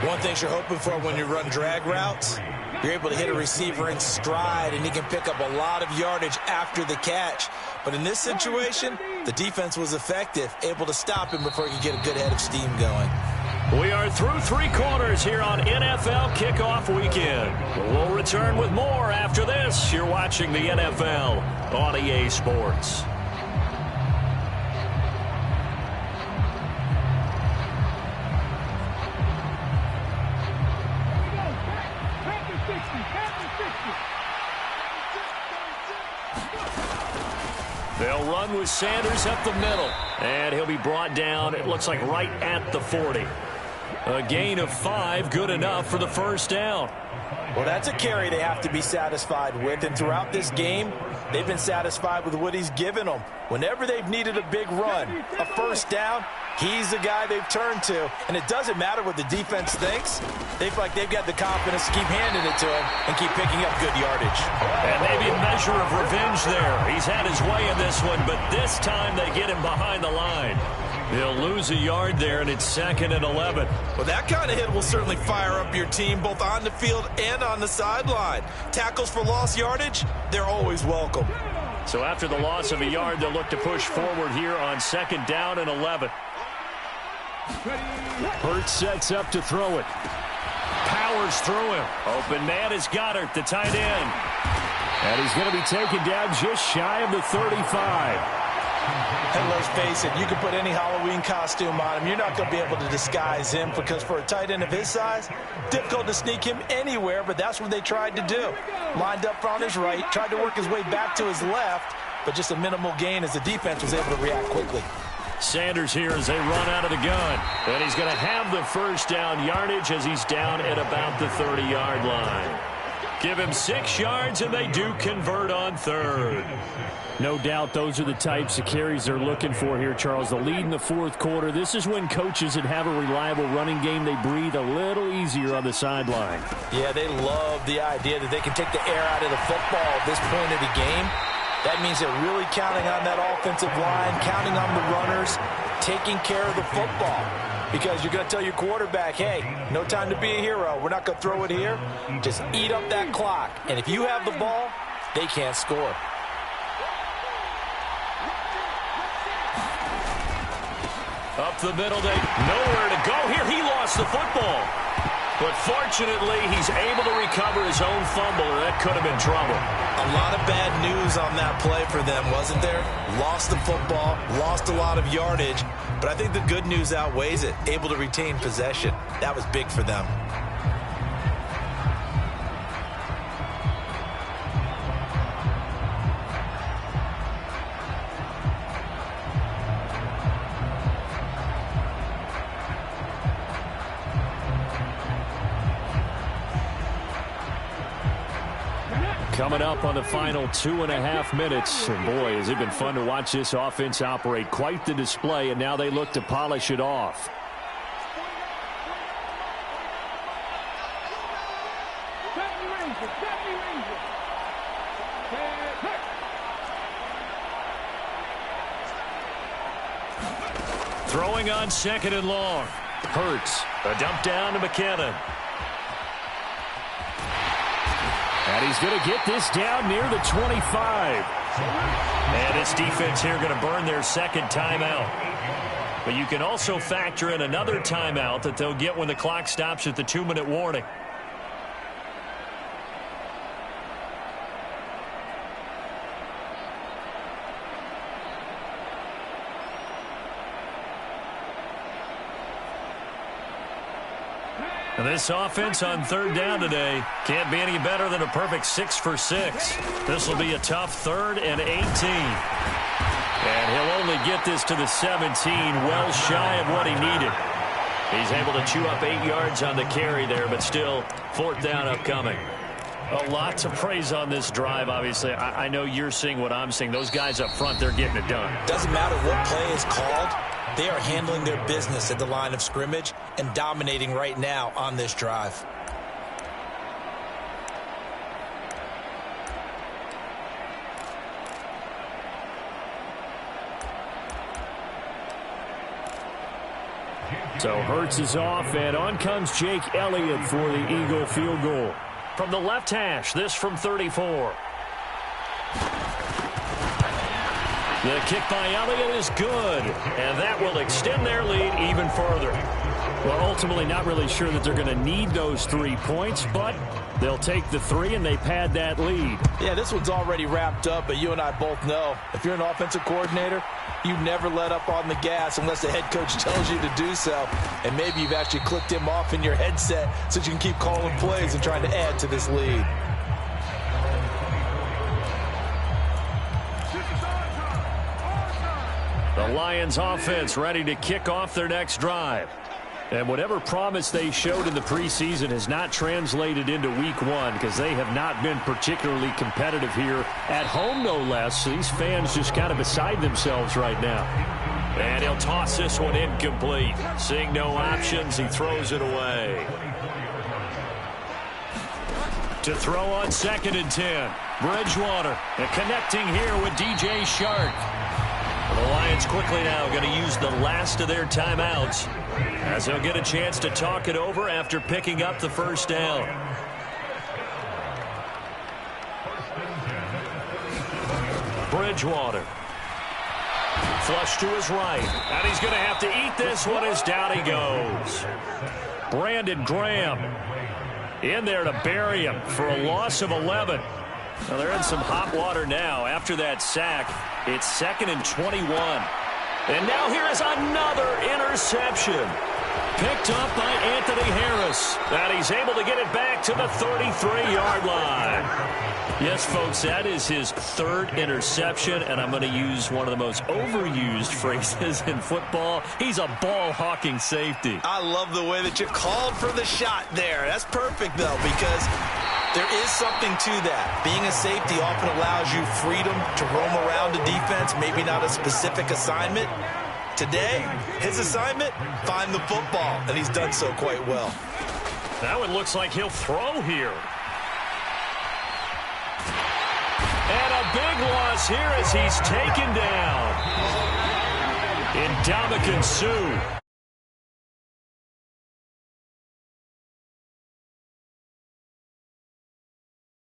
One thing you're hoping for when you run drag routes, you're able to hit a receiver in stride, and he can pick up a lot of yardage after the catch. But in this situation, the defense was effective, able to stop him before he could get a good head of steam going. We are through 3 quarters here on NFL Kickoff Weekend. We'll return with more after this. You're watching the NFL on EA Sports. They'll run with Sanders up the middle. And he'll be brought down, it looks like, right at the 40. A gain of 5, good enough for the 1st down. Well, that's a carry they have to be satisfied with, and throughout this game, they've been satisfied with what he's given them. Whenever they've needed a big run, a first down, he's the guy they've turned to. And it doesn't matter what the defense thinks. They feel like they've got the confidence to keep handing it to him and keep picking up good yardage. And maybe a measure of revenge there. He's had his way in this one, but this time they get him behind the line. He'll lose a yard there, and it's 2nd and 11. Well, that kind of hit will certainly fire up your team both on the field and on the sideline. Tackles for lost yardage, they're always welcome. So after the loss of a yard, they'll look to push forward here on 2nd down and 11. Hurts sets up to throw it. Powers through him. Open man is Goddard, the tight end. And he's going to be taken down just shy of the 35. And let's face it, you can put any Halloween costume on him. You're not going to be able to disguise him because for a tight end of his size, difficult to sneak him anywhere, but that's what they tried to do. Lined up on his right, tried to work his way back to his left, but just a minimal gain as the defense was able to react quickly. Sanders here as they run out of the gun. And he's going to have the first down yardage as he's down at about the 30-yard line. Give him 6 yards, and they do convert on 3rd. No doubt those are the types of carries they're looking for here, Charles. The lead in the 4th quarter. This is when coaches that have a reliable running game, they breathe a little easier on the sideline. Yeah, they love the idea that they can take the air out of the football at this point of the game. That means they're really counting on that offensive line, counting on the runners, taking care of the football. Because you're going to tell your quarterback, hey, no time to be a hero. We're not going to throw it here. Just eat up that clock. And if you have the ball, they can't score. Up the middle, they nowhere to go here. He lost the football. But fortunately, he's able to recover his own fumble, or that could have been trouble. A lot of bad news on that play for them, wasn't there? Lost the football, lost a lot of yardage, but I think the good news outweighs it. Able to retain possession. That was big for them. Coming up on the final 2.5 minutes. And boy, has it been fun to watch this offense operate. Quite the display, and now they look to polish it off. Throwing on 2nd and long. Hurts. A dump down to McKinnon. And he's going to get this down near the 25. And this defense here going to burn their 2nd timeout. But you can also factor in another timeout that they'll get when the clock stops at the 2-minute warning. And this offense on 3rd down today can't be any better than a perfect 6 for 6. This will be a tough 3rd and 18. And he'll only get this to the 17, well shy of what he needed. He's able to chew up 8 yards on the carry there, but still 4th down upcoming. A lot to praise on this drive, obviously. I know you're seeing what I'm seeing. Those guys up front, they're getting it done. Doesn't matter what play is called. They are handling their business at the line of scrimmage and dominating right now on this drive. So Hurts is off, and on comes Jake Elliott for the Eagle field goal. From the left hash, this from 34. The kick by Elliott is good, and that will extend their lead even further. Well, ultimately not really sure that they're going to need those 3 points, but they'll take the 3 and they pad that lead. Yeah, this one's already wrapped up, but you and I both know if you're an offensive coordinator, you never let up on the gas unless the head coach tells you to do so. And maybe you've actually clicked him off in your headset so you can keep calling plays and trying to add to this lead. The Lions offense ready to kick off their next drive. And whatever promise they showed in the preseason has not translated into week one because they have not been particularly competitive here at home, no less. These fans just kind of beside themselves right now. And he'll toss this one incomplete. Seeing no options, he throws it away. To throw on 2nd and 10. Bridgewater and connecting here with DJ Shark. The Lions quickly now going to use the last of their timeouts as they'll get a chance to talk it over after picking up the first down. Bridgewater. Flush to his right. And he's going to have to eat this one as down he goes. Brandon Graham in there to bury him for a loss of 11. Well, they're in some hot water now. After that sack, it's 2nd and 21. And now here is another interception. Picked up by Anthony Harris. And he's able to get it back to the 33-yard line. Yes, folks, that is his 3rd interception, and I'm going to use one of the most overused phrases in football. He's a ball-hawking safety. I love the way that you called for the shot there. That's perfect, though, because there is something to that. Being a safety often allows you freedom to roam around the defense, maybe not a specific assignment. Today, his assignment, find the football, and he's done so quite well. That one looks like he'll throw here. And a big loss here as he's taken down. Ndamukong Suh.